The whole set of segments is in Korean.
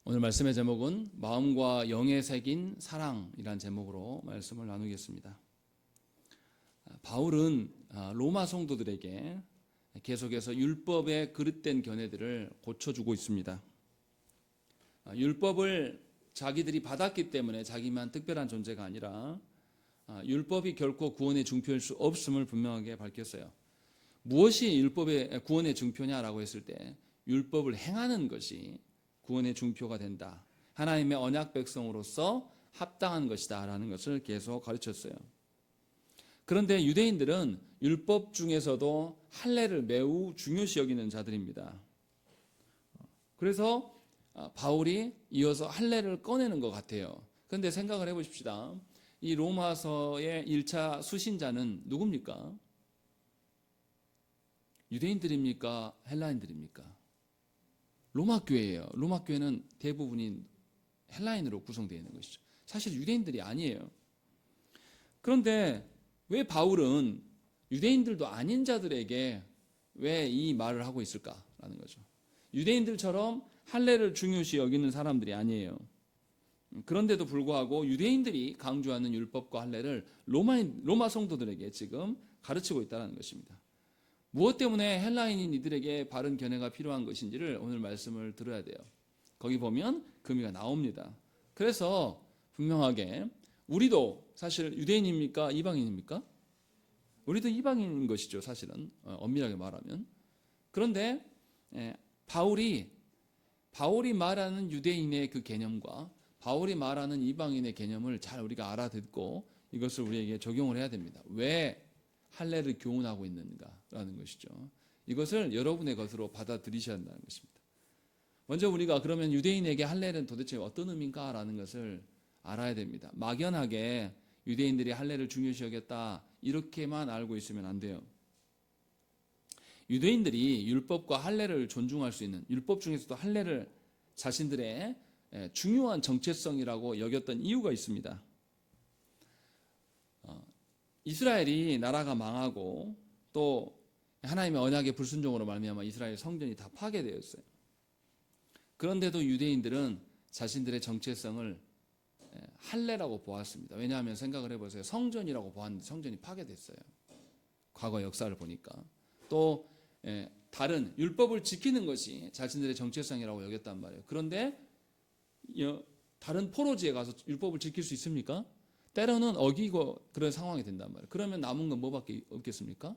오늘 말씀의 제목은 마음과 영에 새긴 사랑이란 제목으로 말씀을 나누겠습니다. 바울은 로마 성도들에게 계속해서 율법의 그릇된 견해들을 고쳐주고 있습니다. 율법을 자기들이 받았기 때문에 자기만 특별한 존재가 아니라 율법이 결코 구원의 증표일 수 없음을 분명하게 밝혔어요. 무엇이 율법의 구원의 증표냐라고 했을 때 율법을 행하는 것이 구원의 증표가 된다. 하나님의 언약 백성으로서 합당한 것이다 라는 것을 계속 가르쳤어요. 그런데 유대인들은 율법 중에서도 할례를 매우 중요시 여기는 자들입니다. 그래서 바울이 이어서 할례를 꺼내는 것 같아요. 그런데 생각을 해보십시다. 이 로마서의 1차 수신자는 누굽니까? 유대인들입니까? 헬라인들입니까? 로마 교회예요. 로마 교회는 대부분이 헬라인으로 구성되어 있는 것이죠. 사실 유대인들이 아니에요. 그런데 왜 바울은 유대인들도 아닌 자들에게 왜 이 말을 하고 있을까라는 거죠. 유대인들처럼 할례를 중요시 여기는 사람들이 아니에요. 그런데도 불구하고 유대인들이 강조하는 율법과 할례를 로마 성도들에게 지금 가르치고 있다는 것입니다. 무엇 때문에 헬라인인 이들에게 바른 견해가 필요한 것인지를 오늘 말씀을 들어야 돼요. 거기 보면 그 의미가 나옵니다. 그래서 분명하게 우리도 사실 유대인입니까? 이방인입니까? 우리도 이방인인 것이죠. 사실은 엄밀하게 말하면. 그런데 바울이 말하는 유대인의 그 개념과 바울이 말하는 이방인의 개념을 잘 우리가 알아듣고 이것을 우리에게 적용을 해야 됩니다. 왜 할례를 교훈하고 있는가라는 것이죠. 이것을 여러분의 것으로 받아들이셔야 한다는 것입니다. 먼저 우리가 그러면 유대인에게 할례는 도대체 어떤 의미인가라는 것을 알아야 됩니다. 막연하게 유대인들이 할례를 중요시 여겼다 이렇게만 알고 있으면 안 돼요. 유대인들이 율법과 할례를 존중할 수 있는, 율법 중에서도 할례를 자신들의 중요한 정체성이라고 여겼던 이유가 있습니다. 이스라엘이 나라가 망하고 또 하나님의 언약의 불순종으로 말미암아 이스라엘 성전이 다 파괴되었어요. 그런데도 유대인들은 자신들의 정체성을 할례라고 보았습니다. 왜냐하면 생각을 해보세요. 성전이라고 보았는데 성전이 파괴됐어요. 과거 역사를 보니까. 또 다른 율법을 지키는 것이 자신들의 정체성이라고 여겼단 말이에요. 그런데 다른 포로지에 가서 율법을 지킬 수 있습니까? 때로는 어기고 그런 상황이 된단 말이에요. 그러면 남은 건 뭐밖에 없겠습니까?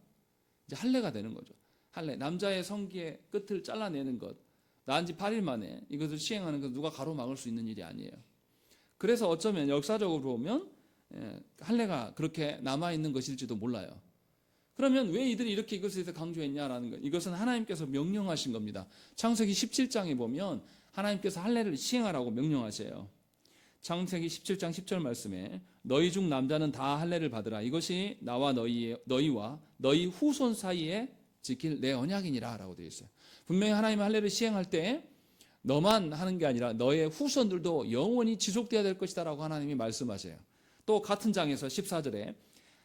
이제 할례가 되는 거죠. 할례, 남자의 성기의 끝을 잘라내는 것, 낳은 지 8일 만에 이것을 시행하는 것 누가 가로막을 수 있는 일이 아니에요. 그래서 어쩌면 역사적으로 보면 할례가 그렇게 남아있는 것일지도 몰라요. 그러면 왜 이들이 이렇게 이것에 대해서 강조했냐라는 것, 이것은 하나님께서 명령하신 겁니다. 창세기 17장에 보면 하나님께서 할례를 시행하라고 명령하세요. 창세기 17장 10절 말씀에 너희 중 남자는 다 할례를 받으라. 이것이 나와 너희와 너희 후손 사이에 지킬 내 언약이니라 라고 되어 있어요. 분명히 하나님의 할례를 시행할 때 너만 하는 게 아니라 너의 후손들도 영원히 지속되어야 될 것이다 라고 하나님이 말씀하세요. 또 같은 장에서 14절에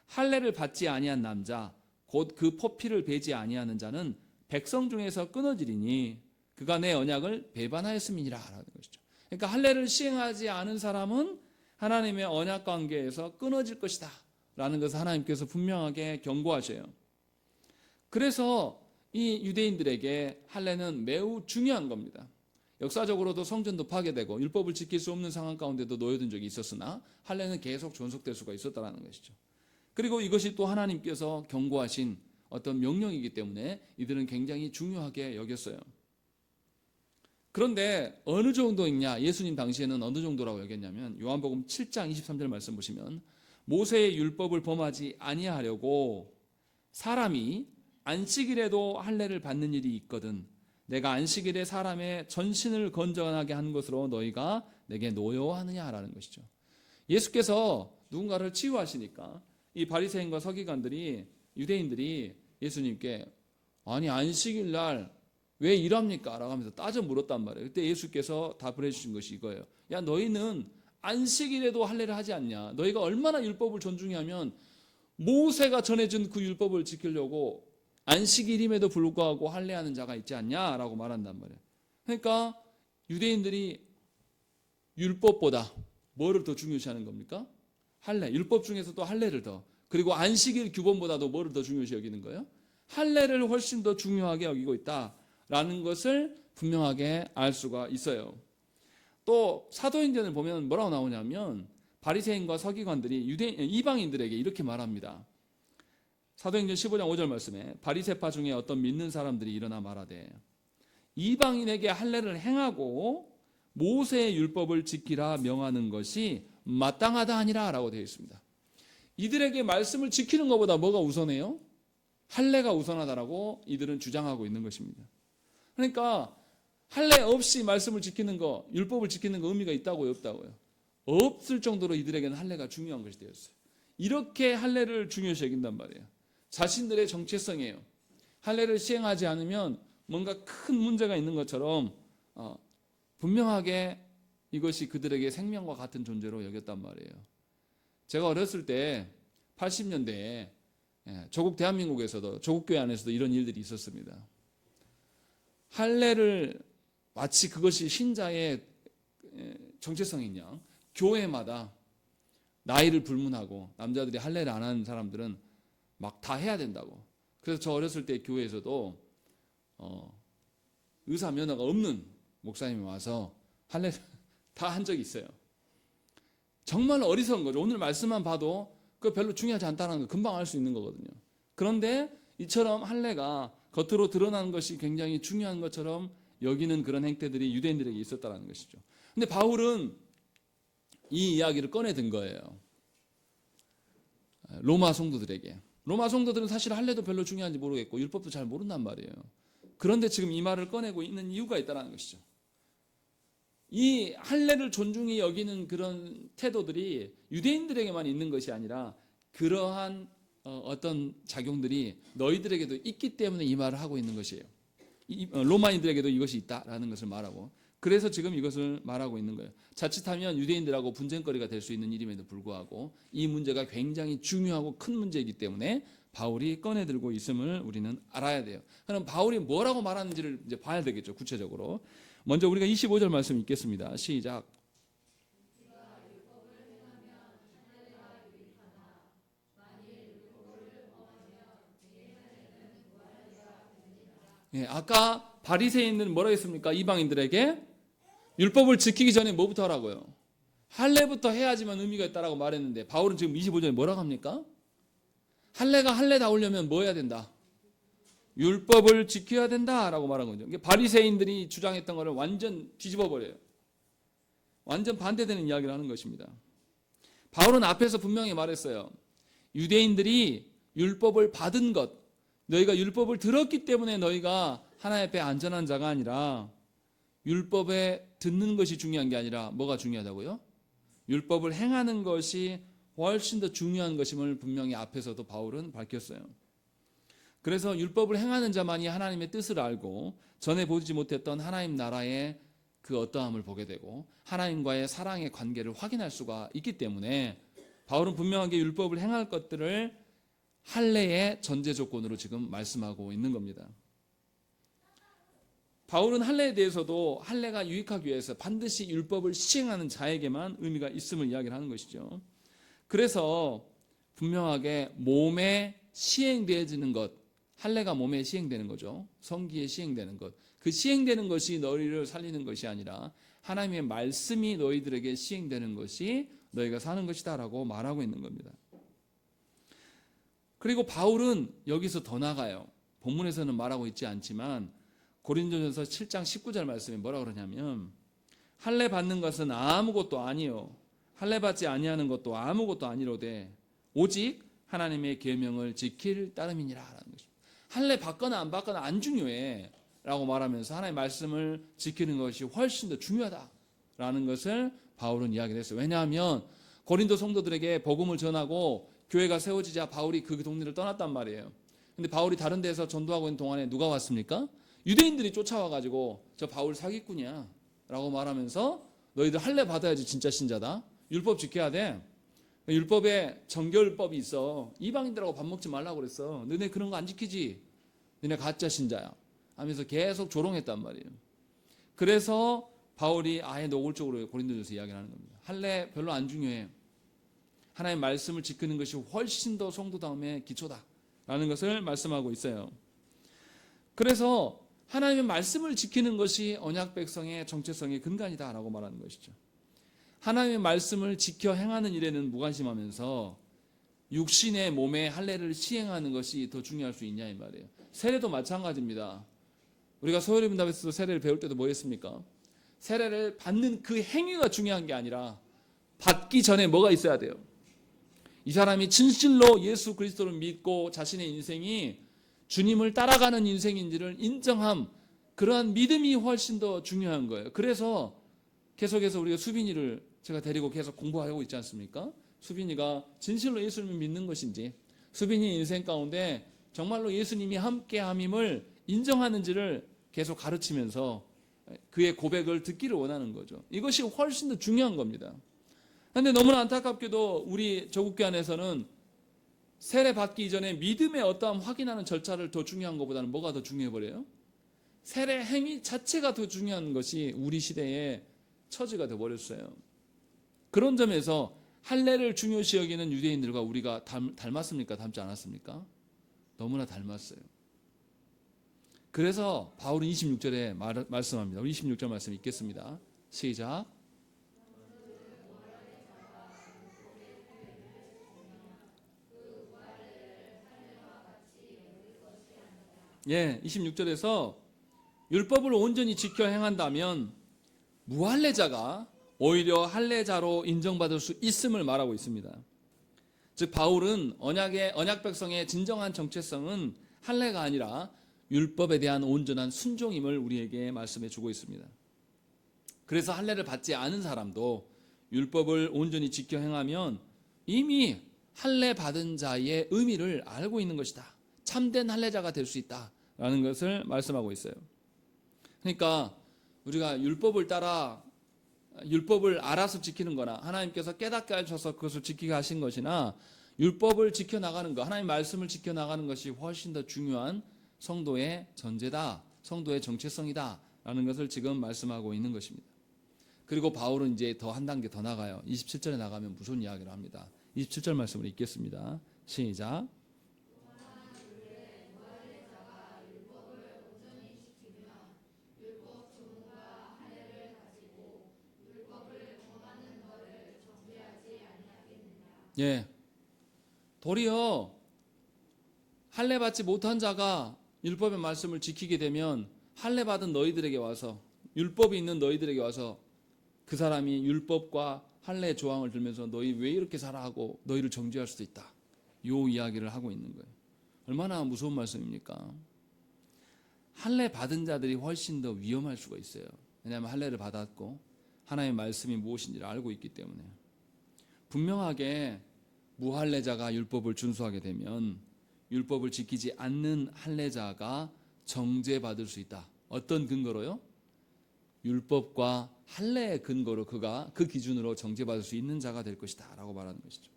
할례를 받지 아니한 남자 곧 그 포피를 베지 아니하는 자는 백성 중에서 끊어지리니 그가 내 언약을 배반하였음이니라 라는 것이죠. 그러니까 할례를 시행하지 않은 사람은 하나님의 언약 관계에서 끊어질 것이다 라는 것을 하나님께서 분명하게 경고하셔요. 그래서 이 유대인들에게 할례는 매우 중요한 겁니다. 역사적으로도 성전도 파괴되고 율법을 지킬 수 없는 상황 가운데도 놓여든 적이 있었으나 할례는 계속 존속될 수가 있었다는 것이죠. 그리고 이것이 또 하나님께서 경고하신 어떤 명령이기 때문에 이들은 굉장히 중요하게 여겼어요. 그런데 어느 정도이냐, 예수님 당시에는 어느 정도라고 여겼냐면 요한복음 7장 23절 말씀 보시면 모세의 율법을 범하지 아니하려고 사람이 안식일에도 할례를 받는 일이 있거든 내가 안식일에 사람의 전신을 건전하게 한 것으로 너희가 내게 노여워하느냐라는 것이죠. 예수께서 누군가를 치유하시니까 이 바리새인과 서기관들이, 유대인들이 예수님께 아니 안식일 날 왜 일합니까? 라고 하면서 따져 물었단 말이에요. 그때 예수께서 답을 해주신 것이 이거예요. 야, 너희는 안식일에도 할례를 하지 않냐? 너희가 얼마나 율법을 존중하면 모세가 전해준 그 율법을 지키려고 안식일임에도 불구하고 할례하는 자가 있지 않냐라고 말한단 말이에요. 그러니까 유대인들이 율법보다 뭐를 더 중요시하는 겁니까? 할례. 율법 중에서도 할례를 더. 그리고 안식일 규범보다도 뭐를 더 중요시 여기는 거예요? 할례를 훨씬 더 중요하게 여기고 있다라는 것을 분명하게 알 수가 있어요. 또 사도행전을 보면 뭐라고 나오냐면 바리새인과 서기관들이 이방인들에게 이렇게 말합니다. 사도행전 15장 5절 말씀에 바리새파 중에 어떤 믿는 사람들이 일어나 말하되 이방인에게 할례를 행하고 모세의 율법을 지키라 명하는 것이 마땅하다 아니라 라고 되어 있습니다. 이들에게 말씀을 지키는 것보다 뭐가 우선해요? 할례가 우선하다라고 이들은 주장하고 있는 것입니다. 그러니까 할례 없이 말씀을 지키는 거, 율법을 지키는 거 의미가 있다고요, 없다고요? 없을 정도로 이들에게는 할례가 중요한 것이 되었어요. 이렇게 할례를 중요시 여긴단 말이에요. 자신들의 정체성이에요. 할례를 시행하지 않으면 뭔가 큰 문제가 있는 것처럼 분명하게 이것이 그들에게 생명과 같은 존재로 여겼단 말이에요. 제가 어렸을 때 80년대에 조국 대한민국에서도 조국교회 안에서도 이런 일들이 있었습니다. 할례를 마치 그것이 신자의 정체성인 양 교회마다 나이를 불문하고 남자들이 할례를 안 하는 사람들은 막 다 해야 된다고. 그래서 저 어렸을 때 교회에서도 의사 면허가 없는 목사님이 와서 할례를 다 한 적이 있어요. 정말 어리석은 거죠. 오늘 말씀만 봐도 그거 별로 중요하지 않다는 거 금방 알 수 있는 거거든요. 그런데 이처럼 할례가 겉으로 드러나는 것이 굉장히 중요한 것처럼 여기는 그런 행태들이 유대인들에게 있었다는 것이죠. 근데 바울은 이 이야기를 꺼내든 거예요. 로마 성도들에게. 로마 성도들은 사실 할례도 별로 중요한지 모르겠고 율법도 잘 모른단 말이에요. 그런데 지금 이 말을 꺼내고 있는 이유가 있다는 것이죠. 이 할례를 존중히 여기는 그런 태도들이 유대인들에게만 있는 것이 아니라 그러한 어떤 작용들이 너희들에게도 있기 때문에 이 말을 하고 있는 것이에요. 로마인들에게도 이것이 있다라는 것을 말하고 그래서 지금 이것을 말하고 있는 거예요. 자칫하면 유대인들하고 분쟁거리가 될 수 있는 일임에도 불구하고 이 문제가 굉장히 중요하고 큰 문제이기 때문에 바울이 꺼내들고 있음을 우리는 알아야 돼요. 그럼 바울이 뭐라고 말하는지를 이제 봐야 되겠죠. 구체적으로. 먼저 우리가 25절 말씀 읽겠습니다. 시작. 아까 바리새인은 뭐라 했습니까? 이방인들에게 율법을 지키기 전에 뭐부터 하라고요? 할례부터 해야지만 의미가 있다라고 말했는데 바울은 지금 25절에 뭐라고 합니까? 할례가 할례다우려면 뭐 해야 된다? 율법을 지켜야 된다라고 말한 거죠. 바리새인들이 주장했던 것을 완전 뒤집어 버려요. 완전 반대되는 이야기를 하는 것입니다. 바울은 앞에서 분명히 말했어요. 유대인들이 율법을 받은 것, 너희가 율법을 들었기 때문에 너희가 하나님 앞에 안전한 자가 아니라 율법에 듣는 것이 중요한 게 아니라 뭐가 중요하다고요? 율법을 행하는 것이 훨씬 더 중요한 것임을 분명히 앞에서도 바울은 밝혔어요. 그래서 율법을 행하는 자만이 하나님의 뜻을 알고 전에 보지 못했던 하나님 나라의 그 어떠함을 보게 되고 하나님과의 사랑의 관계를 확인할 수가 있기 때문에 바울은 분명하게 율법을 행할 것들을 할례의 전제 조건으로 지금 말씀하고 있는 겁니다. 바울은 할례에 대해서도 할례가 유익하기 위해서 반드시 율법을 시행하는 자에게만 의미가 있음을 이야기를 하는 것이죠. 그래서 분명하게 몸에 시행되어지는 것, 할례가 몸에 시행되는 거죠. 성기에 시행되는 것. 그 시행되는 것이 너희를 살리는 것이 아니라 하나님의 말씀이 너희들에게 시행되는 것이 너희가 사는 것이다 라고 말하고 있는 겁니다. 그리고 바울은 여기서 더 나가요. 본문에서는 말하고 있지 않지만 고린도전서 7장 19절 말씀에 뭐라고 그러냐면 할례 받는 것은 아무것도 아니요 할례 받지 아니하는 것도 아무것도 아니로되 오직 하나님의 계명을 지킬 따름이니라 라는 것입니다. 할례 받거나 안 받거나 안 중요해 라고 말하면서 하나님의 말씀을 지키는 것이 훨씬 더 중요하다라는 것을 바울은 이야기를 했어요. 왜냐하면 고린도 성도들에게 복음을 전하고 교회가 세워지자 바울이 그 동네를 떠났단 말이에요. 근데 바울이 다른 데서 전도하고 있는 동안에 누가 왔습니까? 유대인들이 쫓아와가지고 저 바울 사기꾼이야 라고 말하면서 너희들 할례 받아야지 진짜 신자다. 율법 지켜야 돼. 율법에 정결법이 있어. 이방인들하고 밥 먹지 말라고 그랬어. 너네 그런 거 안 지키지? 너네 가짜 신자야 하면서 계속 조롱했단 말이에요. 그래서 바울이 아예 노골적으로 고린도전서 이야기를 하는 겁니다. 할례 별로 안 중요해. 하나님의 말씀을 지키는 것이 훨씬 더 성도다움의 기초다라는 것을 말씀하고 있어요. 그래서 하나님의 말씀을 지키는 것이 언약 백성의 정체성의 근간이다라고 말하는 것이죠. 하나님의 말씀을 지켜 행하는 일에는 무관심하면서 육신의 몸의 할례를 시행하는 것이 더 중요할 수 있냐 이 말이에요. 세례도 마찬가지입니다. 우리가 소요리문답에서도 세례를 배울 때도 뭐 했습니까? 세례를 받는 그 행위가 중요한 게 아니라 받기 전에 뭐가 있어야 돼요? 이 사람이 진실로 예수 그리스도를 믿고 자신의 인생이 주님을 따라가는 인생인지를 인정함, 그러한 믿음이 훨씬 더 중요한 거예요. 그래서 계속해서 우리가 수빈이를 제가 데리고 계속 공부하고 있지 않습니까? 수빈이가 진실로 예수님을 믿는 것인지, 수빈이 인생 가운데 정말로 예수님이 함께함임을 인정하는지를 계속 가르치면서 그의 고백을 듣기를 원하는 거죠. 이것이 훨씬 더 중요한 겁니다. 그런데 너무나 안타깝게도 우리 조국교 안에서는 세례 받기 이전에 믿음의 어떠함 확인하는 절차를 더 중요한 것보다는 뭐가 더 중요해 버려요? 세례 행위 자체가 더 중요한 것이 우리 시대의 처지가 되어 버렸어요. 그런 점에서 할례를 중요시 여기는 유대인들과 우리가 닮았습니까? 닮지 않았습니까? 너무나 닮았어요. 그래서 바울은 26절에 말씀합니다. 우리 26절 말씀 읽겠습니다. 시작. 예, 26절에서 율법을 온전히 지켜 행한다면 무할례자가 오히려 할례자로 인정받을 수 있음을 말하고 있습니다. 즉 바울은 언약 백성의 진정한 정체성은 할례가 아니라 율법에 대한 온전한 순종임을 우리에게 말씀해 주고 있습니다. 그래서 할례를 받지 않은 사람도 율법을 온전히 지켜 행하면 이미 할례 받은 자의 의미를 알고 있는 것이다. 참된 할례자가 될 수 있다라는 것을 말씀하고 있어요. 그러니까 우리가 율법을 알아서 지키는 거나 하나님께서 깨닫게 하셔서 그것을 지키게 하신 것이나 율법을 지켜나가는 것, 하나님의 말씀을 지켜나가는 것이 훨씬 더 중요한 성도의 전제다, 성도의 정체성이다 라는 것을 지금 말씀하고 있는 것입니다. 그리고 바울은 이제 더 한 단계 더 나가요. 27절에 나가면 무슨 이야기를 합니다. 27절 말씀을 읽겠습니다. 시작. 예, 도리어 할례 받지 못한 자가 율법의 말씀을 지키게 되면 할례 받은 너희들에게 와서, 율법이 있는 너희들에게 와서 그 사람이 율법과 할례 조항을 들면서 너희 왜 이렇게 살아 하고 너희를 정죄할 수도 있다. 요 이야기를 하고 있는 거예요. 얼마나 무서운 말씀입니까? 할례 받은 자들이 훨씬 더 위험할 수가 있어요. 왜냐하면 할례를 받았고 하나님의 말씀이 무엇인지를 알고 있기 때문에. 분명하게 무할례자가 율법을 준수하게 되면 율법을 지키지 않는 할례자가 정죄받을 수 있다. 어떤 근거로요? 율법과 할례의 근거로 그가 그 기준으로 정죄받을 수 있는 자가 될 것이다 라고 말하는 것이죠.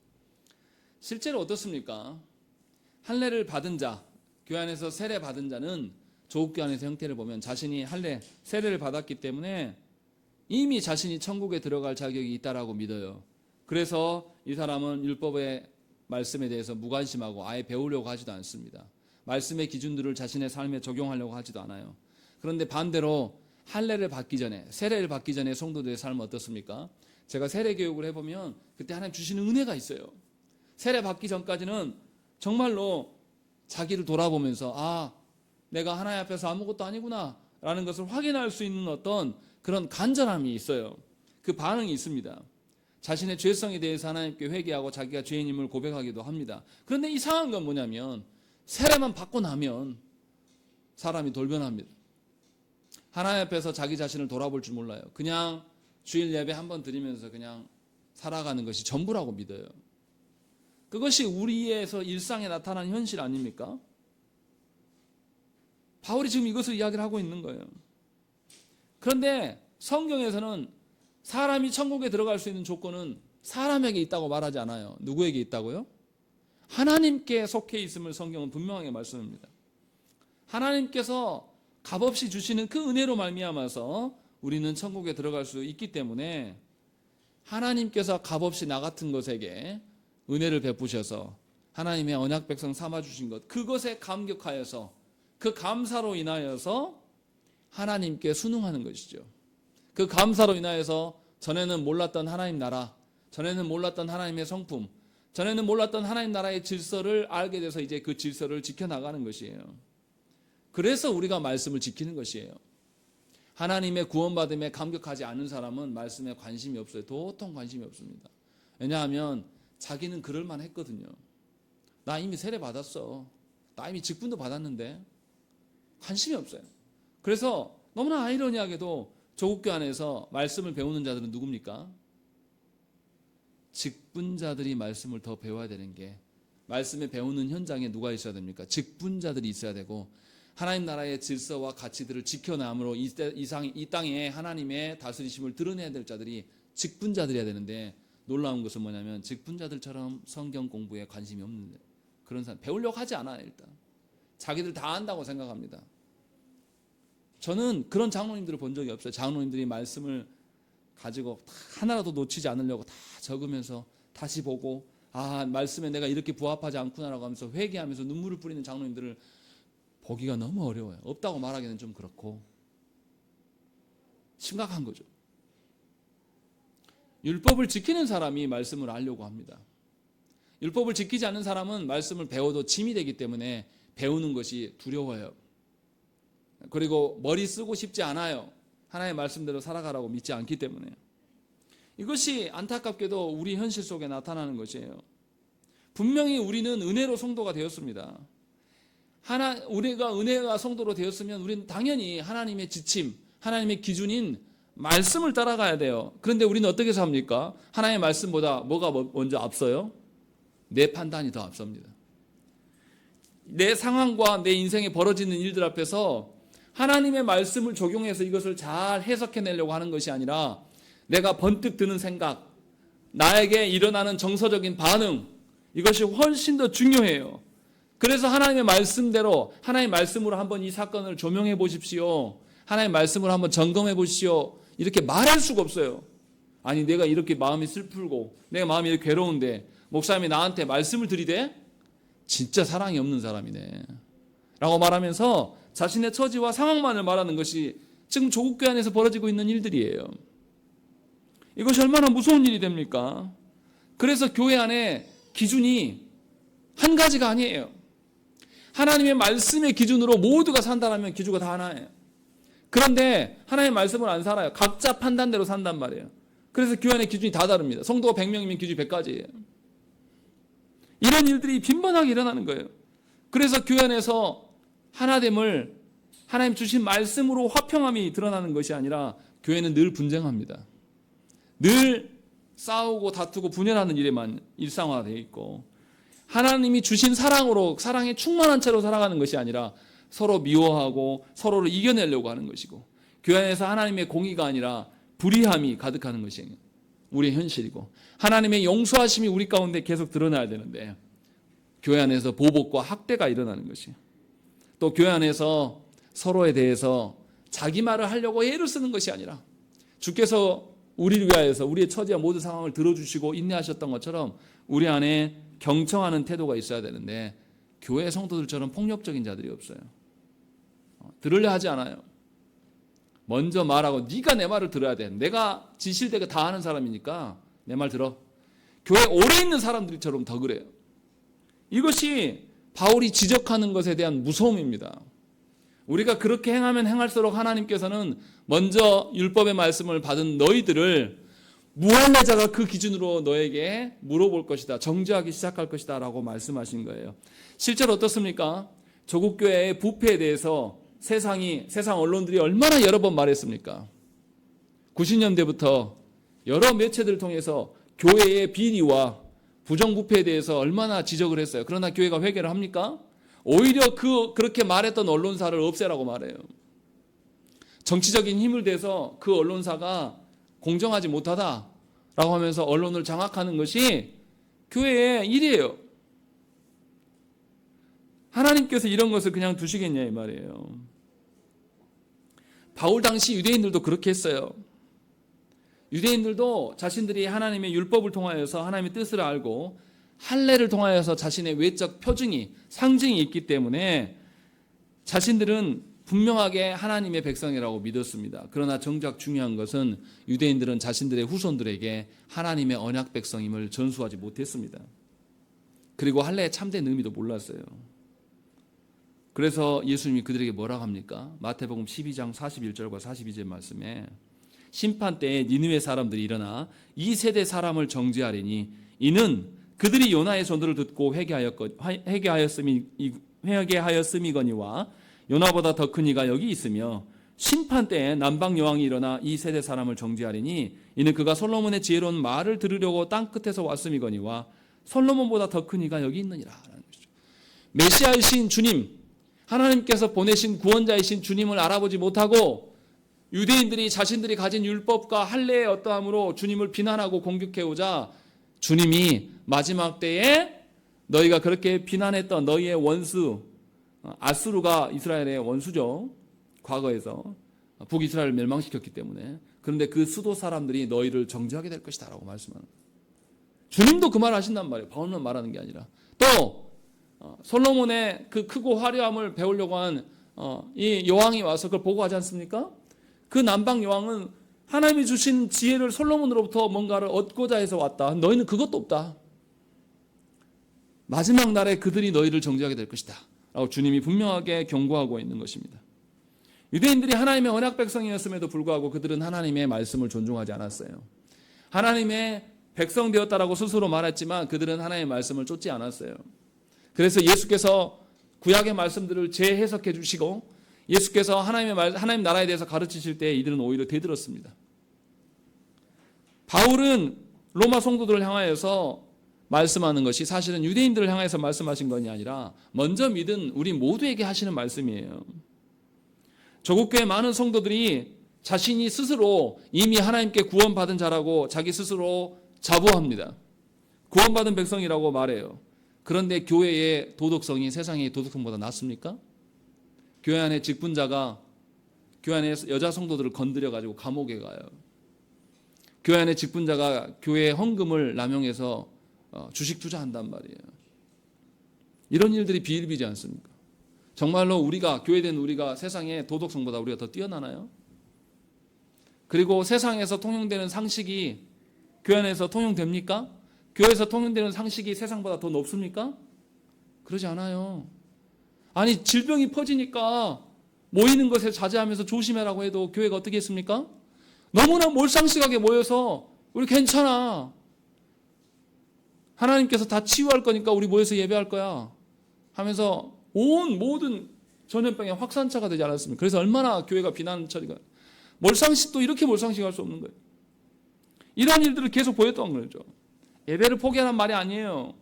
실제로 어떻습니까? 할례를 받은 자, 교회 안에서 세례 받은 자는 조국교 안에서 형태를 보면 자신이 세례를 받았기 때문에 이미 자신이 천국에 들어갈 자격이 있다라고 믿어요. 그래서 이 사람은 율법의 말씀에 대해서 무관심하고 아예 배우려고 하지도 않습니다. 말씀의 기준들을 자신의 삶에 적용하려고 하지도 않아요. 그런데 반대로 할례를 받기 전에, 세례를 받기 전에 성도들의 삶은 어떻습니까? 제가 세례 교육을 해보면 그때 하나님 주시는 은혜가 있어요. 세례 받기 전까지는 정말로 자기를 돌아보면서 내가 하나님 앞에서 아무것도 아니구나 라는 것을 확인할 수 있는 어떤 그런 간절함이 있어요. 그 반응이 있습니다. 자신의 죄성에 대해서 하나님께 회개하고 자기가 죄인임을 고백하기도 합니다. 그런데 이상한 건 뭐냐면 세례만 받고 나면 사람이 돌변합니다. 하나님 앞에서 자기 자신을 돌아볼 줄 몰라요. 그냥 주일 예배 한번 드리면서 그냥 살아가는 것이 전부라고 믿어요. 그것이 우리에서 일상에 나타나는 현실 아닙니까? 바울이 지금 이것을 이야기를 하고 있는 거예요. 그런데 성경에서는 사람이 천국에 들어갈 수 있는 조건은 사람에게 있다고 말하지 않아요. 누구에게 있다고요? 하나님께 속해 있음을 성경은 분명하게 말씀합니다. 하나님께서 값없이 주시는 그 은혜로 말미암아서 우리는 천국에 들어갈 수 있기 때문에 하나님께서 값없이 나 같은 것에게 은혜를 베푸셔서 하나님의 언약 백성 삼아주신 것, 그것에 감격하여서 그 감사로 인하여서 하나님께 순응하는 것이죠. 그 감사로 인하여서 전에는 몰랐던 하나님 나라, 전에는 몰랐던 하나님의 성품, 전에는 몰랐던 하나님 나라의 질서를 알게 돼서 이제 그 질서를 지켜나가는 것이에요. 그래서 우리가 말씀을 지키는 것이에요. 하나님의 구원받음에 감격하지 않는 사람은 말씀에 관심이 없어요. 도통 관심이 없습니다. 왜냐하면 자기는 그럴만 했거든요. 나 이미 세례 받았어. 나 이미 직분도 받았는데 관심이 없어요. 그래서 너무나 아이러니하게도 조국교 안에서 말씀을 배우는 자들은 누굽니까? 직분자들이 말씀을 더 배워야 되는 게, 말씀을 배우는 현장에 누가 있어야 됩니까? 직분자들이 있어야 되고, 하나님 나라의 질서와 가치들을 지켜남으로 이 땅에 하나님의 다스리심을 드러내야 될 자들이 직분자들이어야 되는데, 놀라운 것은 뭐냐면 직분자들처럼 성경 공부에 관심이 없는 그런 사람, 배우려고 하지 않아요. 일단 자기들 다 안다고 생각합니다. 저는 그런 장로님들을 본 적이 없어요. 장로님들이 말씀을 가지고 하나라도 놓치지 않으려고 다 적으면서 다시 보고, 말씀에 내가 이렇게 부합하지 않구나라고 하면서 회개하면서 눈물을 뿌리는 장로님들을 보기가 너무 어려워요. 없다고 말하기는 좀 그렇고 심각한 거죠. 율법을 지키는 사람이 말씀을 알려고 합니다. 율법을 지키지 않는 사람은 말씀을 배워도 짐이 되기 때문에 배우는 것이 두려워요. 그리고 머리 쓰고 싶지 않아요. 하나님의 말씀대로 살아가라고 믿지 않기 때문에. 이것이 안타깝게도 우리 현실 속에 나타나는 것이에요. 분명히 우리는 은혜로 성도가 되었습니다. 우리가 은혜가 성도로 되었으면 우리는 당연히 하나님의 지침, 하나님의 기준인 말씀을 따라가야 돼요. 그런데 우리는 어떻게 삽니까? 하나님의 말씀보다 뭐가 먼저 앞서요? 내 판단이 더 앞섭니다. 내 상황과 내 인생에 벌어지는 일들 앞에서 하나님의 말씀을 적용해서 이것을 잘 해석해내려고 하는 것이 아니라 내가 번뜩 드는 생각, 나에게 일어나는 정서적인 반응, 이것이 훨씬 더 중요해요. 그래서 하나님의 말씀대로, 하나님의 말씀으로 한번 이 사건을 조명해 보십시오. 하나님의 말씀으로 한번 점검해 보십시오. 이렇게 말할 수가 없어요. 아니, 내가 이렇게 마음이 슬프고 내가 마음이 이렇게 괴로운데 목사님이 나한테 말씀을 들이대? 진짜 사랑이 없는 사람이네 라고 말하면서 자신의 처지와 상황만을 말하는 것이 지금 조국교회 안에서 벌어지고 있는 일들이에요. 이것이 얼마나 무서운 일이 됩니까? 그래서 교회 안에 기준이 한 가지가 아니에요. 하나님의 말씀의 기준으로 모두가 산다면 기준가 다 하나예요. 그런데 하나님의 말씀을 안 살아요. 각자 판단대로 산단 말이에요. 그래서 교회 안의 기준이 다 다릅니다. 성도가 100명이면 기준이 100가지예요. 이런 일들이 빈번하게 일어나는 거예요. 그래서 교회 안에서 하나됨을 하나님 주신 말씀으로 화평함이 드러나는 것이 아니라 교회는 늘 분쟁합니다. 늘 싸우고 다투고 분열하는 일에만 일상화되어 있고, 하나님이 주신 사랑으로, 사랑에 충만한 채로 살아가는 것이 아니라 서로 미워하고 서로를 이겨내려고 하는 것이고, 교회 안에서 하나님의 공의가 아니라 불의함이 가득하는 것이 우리의 현실이고, 하나님의 용서하심이 우리 가운데 계속 드러나야 되는데 교회 안에서 보복과 학대가 일어나는 것이에요. 또 교회 안에서 서로에 대해서 자기 말을 하려고 애를 쓰는 것이 아니라 주께서 우리를 위하여서 우리의 처지와 모든 상황을 들어주시고 인내하셨던 것처럼 우리 안에 경청하는 태도가 있어야 되는데 교회 성도들처럼 폭력적인 자들이 없어요. 들으려 하지 않아요. 먼저 말하고 네가 내 말을 들어야 돼. 내가 진실되게 다 아는 사람이니까 내 말 들어. 교회 오래 있는 사람들처럼 더 그래요. 이것이 바울이 지적하는 것에 대한 무서움입니다. 우리가 그렇게 행하면 행할수록 하나님께서는 먼저 율법의 말씀을 받은 너희들을 무할례자가 그 기준으로 너에게 물어볼 것이다. 정죄하기 시작할 것이다 라고 말씀하신 거예요. 실제로 어떻습니까? 조국교회의 부패에 대해서 세상 언론들이 얼마나 여러 번 말했습니까? 90년대부터 여러 매체들을 통해서 교회의 비리와 부정부패에 대해서 얼마나 지적을 했어요. 그러나 교회가 회개를 합니까? 오히려 그렇게 말했던 언론사를 없애라고 말해요. 정치적인 힘을 대서 그 언론사가 공정하지 못하다라고 하면서 언론을 장악하는 것이 교회의 일이에요. 하나님께서 이런 것을 그냥 두시겠냐 이 말이에요. 바울 당시 유대인들도 그렇게 했어요. 유대인들도 자신들이 하나님의 율법을 통하여서 하나님의 뜻을 알고 할례를 통하여서 자신의 외적 표징이 상징이 있기 때문에 자신들은 분명하게 하나님의 백성이라고 믿었습니다. 그러나 정작 중요한 것은 유대인들은 자신들의 후손들에게 하나님의 언약 백성임을 전수하지 못했습니다. 그리고 할례의 참된 의미도 몰랐어요. 그래서 예수님이 그들에게 뭐라고 합니까? 마태복음 12장 41절과 42절 말씀에 심판 때에 니느웨 사람들이 일어나 이 세대 사람을 정죄하리니 이는 그들이 요나의 전도를 듣고 회개하였음이거니와 요나보다 더 큰 이가 여기 있으며 심판 때에 남방 여왕이 일어나 이 세대 사람을 정죄하리니 이는 그가 솔로몬의 지혜로운 말을 들으려고 땅 끝에서 왔음이거니와 솔로몬보다 더 큰 이가 여기 있느니라. 메시아이신 주님, 하나님께서 보내신 구원자이신 주님을 알아보지 못하고 유대인들이 자신들이 가진 율법과 할례의 어떠함으로 주님을 비난하고 공격해오자 주님이 마지막 때에 너희가 그렇게 비난했던 너희의 원수 아수르가 이스라엘의 원수죠. 과거에서 북이스라엘을 멸망시켰기 때문에. 그런데 그 수도 사람들이 너희를 정죄하게 될 것이다 라고 말씀하는 거예요. 주님도 그 말을 하신단 말이에요. 바울만 말하는 게 아니라. 또 솔로몬의 그 크고 화려함을 배우려고 한 이 여왕이 와서 그걸 보고하지 않습니까? 그 남방 여왕은 하나님이 주신 지혜를 솔로몬으로부터 뭔가를 얻고자 해서 왔다. 너희는 그것도 없다. 마지막 날에 그들이 너희를 정죄하게 될 것이다 라고 주님이 분명하게 경고하고 있는 것입니다. 유대인들이 하나님의 언약 백성이었음에도 불구하고 그들은 하나님의 말씀을 존중하지 않았어요. 하나님의 백성 되었다라고 스스로 말했지만 그들은 하나님의 말씀을 쫓지 않았어요. 그래서 예수께서 구약의 말씀들을 재해석해 주시고 예수께서 하나님 나라에 대해서 가르치실 때 이들은 오히려 대들었습니다. 바울은 로마 성도들을 향하여서 말씀하는 것이 사실은 유대인들을 향해서 말씀하신 것이 아니라 먼저 믿은 우리 모두에게 하시는 말씀이에요. 조국교회 많은 성도들이 자신이 스스로 이미 하나님께 구원받은 자라고 자기 스스로 자부합니다. 구원받은 백성이라고 말해요. 그런데 교회의 도덕성이 세상의 도덕성보다 낫습니까? 교회 안에 직분자가 교회 안에 여자 성도들을 건드려 가지고 감옥에 가요. 교회 안에 직분자가 교회의 헌금을 남용해서 주식 투자한단 말이에요. 이런 일들이 비일비지 않습니까? 정말로 우리가 교회된 우리가 세상의 도덕성보다 우리가 더 뛰어나나요? 그리고 세상에서 통용되는 상식이 교회 안에서 통용됩니까? 교회에서 통용되는 상식이 세상보다 더 높습니까? 그러지 않아요. 아니 질병이 퍼지니까 모이는 것에 자제하면서 조심해라고 해도 교회가 어떻게 했습니까? 너무나 몰상식하게 모여서 우리 괜찮아. 하나님께서 다 치유할 거니까 우리 모여서 예배할 거야 하면서 온 모든 전염병의 확산차가 되지 않았습니까? 그래서 얼마나 교회가 비난 처리가 몰상식도 이렇게 몰상식할 수 없는 거예요. 이런 일들을 계속 보였던 거죠. 예배를 포기하는 말이 아니에요.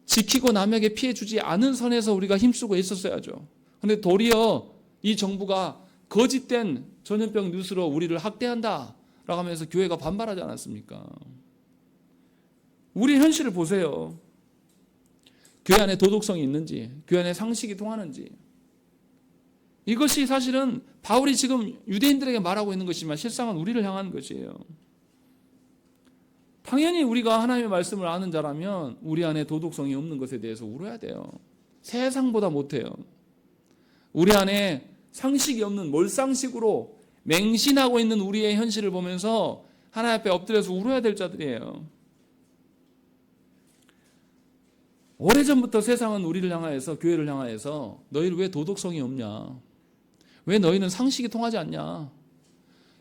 지키고 남에게 피해 주지 않은 선에서 우리가 힘쓰고 있었어야죠. 그런데 도리어 이 정부가 거짓된 전염병 뉴스로 우리를 학대한다 라고 하면서 교회가 반발하지 않았습니까? 우리 현실을 보세요. 교회 안에 도덕성이 있는지, 교회 안에 상식이 통하는지. 이것이 사실은 바울이 지금 유대인들에게 말하고 있는 것이지만 실상은 우리를 향한 것이에요. 당연히 우리가 하나님의 말씀을 아는 자라면 우리 안에 도덕성이 없는 것에 대해서 울어야 돼요. 세상보다 못해요. 우리 안에 상식이 없는 몰상식으로 맹신하고 있는 우리의 현실을 보면서 하나님 앞에 엎드려서 울어야 될 자들이에요. 오래전부터 세상은 우리를 향하여서, 교회를 향하여서 너희를 왜 도덕성이 없냐? 왜 너희는 상식이 통하지 않냐?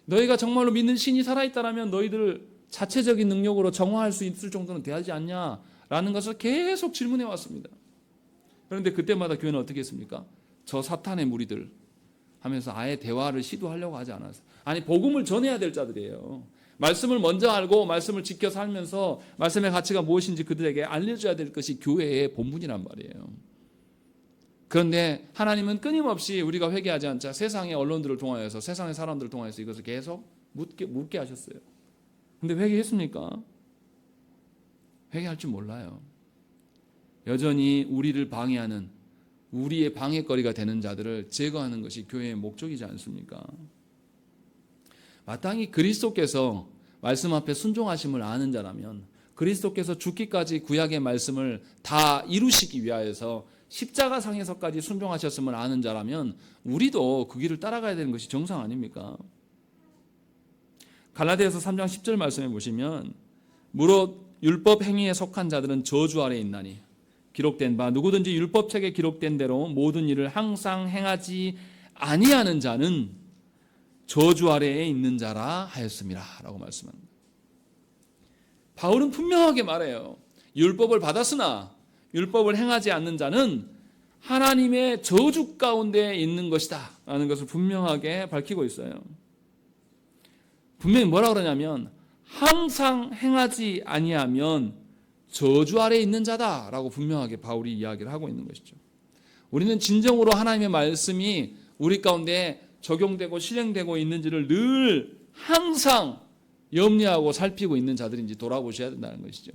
너희가 정말로 믿는 신이 살아있다면 너희들 자체적인 능력으로 정화할 수 있을 정도는 되지 않냐라는 것을 계속 질문해 왔습니다. 그런데 그때마다 교회는 어떻게 했습니까? 저 사탄의 무리들 하면서 아예 대화를 시도하려고 하지 않았어요. 아니 복음을 전해야 될 자들이에요. 말씀을 먼저 알고 말씀을 지켜 살면서 말씀의 가치가 무엇인지 그들에게 알려줘야 될 것이 교회의 본분이란 말이에요. 그런데 하나님은 끊임없이 우리가 회개하지 않자 세상의 언론들을 통하여서 세상의 사람들을 통하여서 이것을 계속 묻게 하셨어요. 근데 회개했습니까? 회개할 줄 몰라요. 여전히 우리를 방해하는 우리의 방해거리가 되는 자들을 제거하는 것이 교회의 목적이지 않습니까? 마땅히 그리스도께서 말씀 앞에 순종하심을 아는 자라면, 그리스도께서 죽기까지 구약의 말씀을 다 이루시기 위하여서 십자가상에서까지 순종하셨음을 아는 자라면 우리도 그 길을 따라가야 되는 것이 정상 아닙니까? 갈라디아서 3장 10절 말씀해 보시면, 무릇 율법 행위에 속한 자들은 저주 아래에 있나니 기록된 바 누구든지 율법책에 기록된 대로 모든 일을 항상 행하지 아니하는 자는 저주 아래에 있는 자라 하였습니다 라고 말씀합니다. 바울은 분명하게 말해요. 율법을 받았으나 율법을 행하지 않는 자는 하나님의 저주 가운데 있는 것이다 라는 것을 분명하게 밝히고 있어요. 분명히 뭐라 그러냐면 항상 행하지 아니하면 저주 아래에 있는 자다라고 분명하게 바울이 이야기를 하고 있는 것이죠. 우리는 진정으로 하나님의 말씀이 우리 가운데 적용되고 실행되고 있는지를 늘 항상 염려하고 살피고 있는 자들인지 돌아보셔야 된다는 것이죠.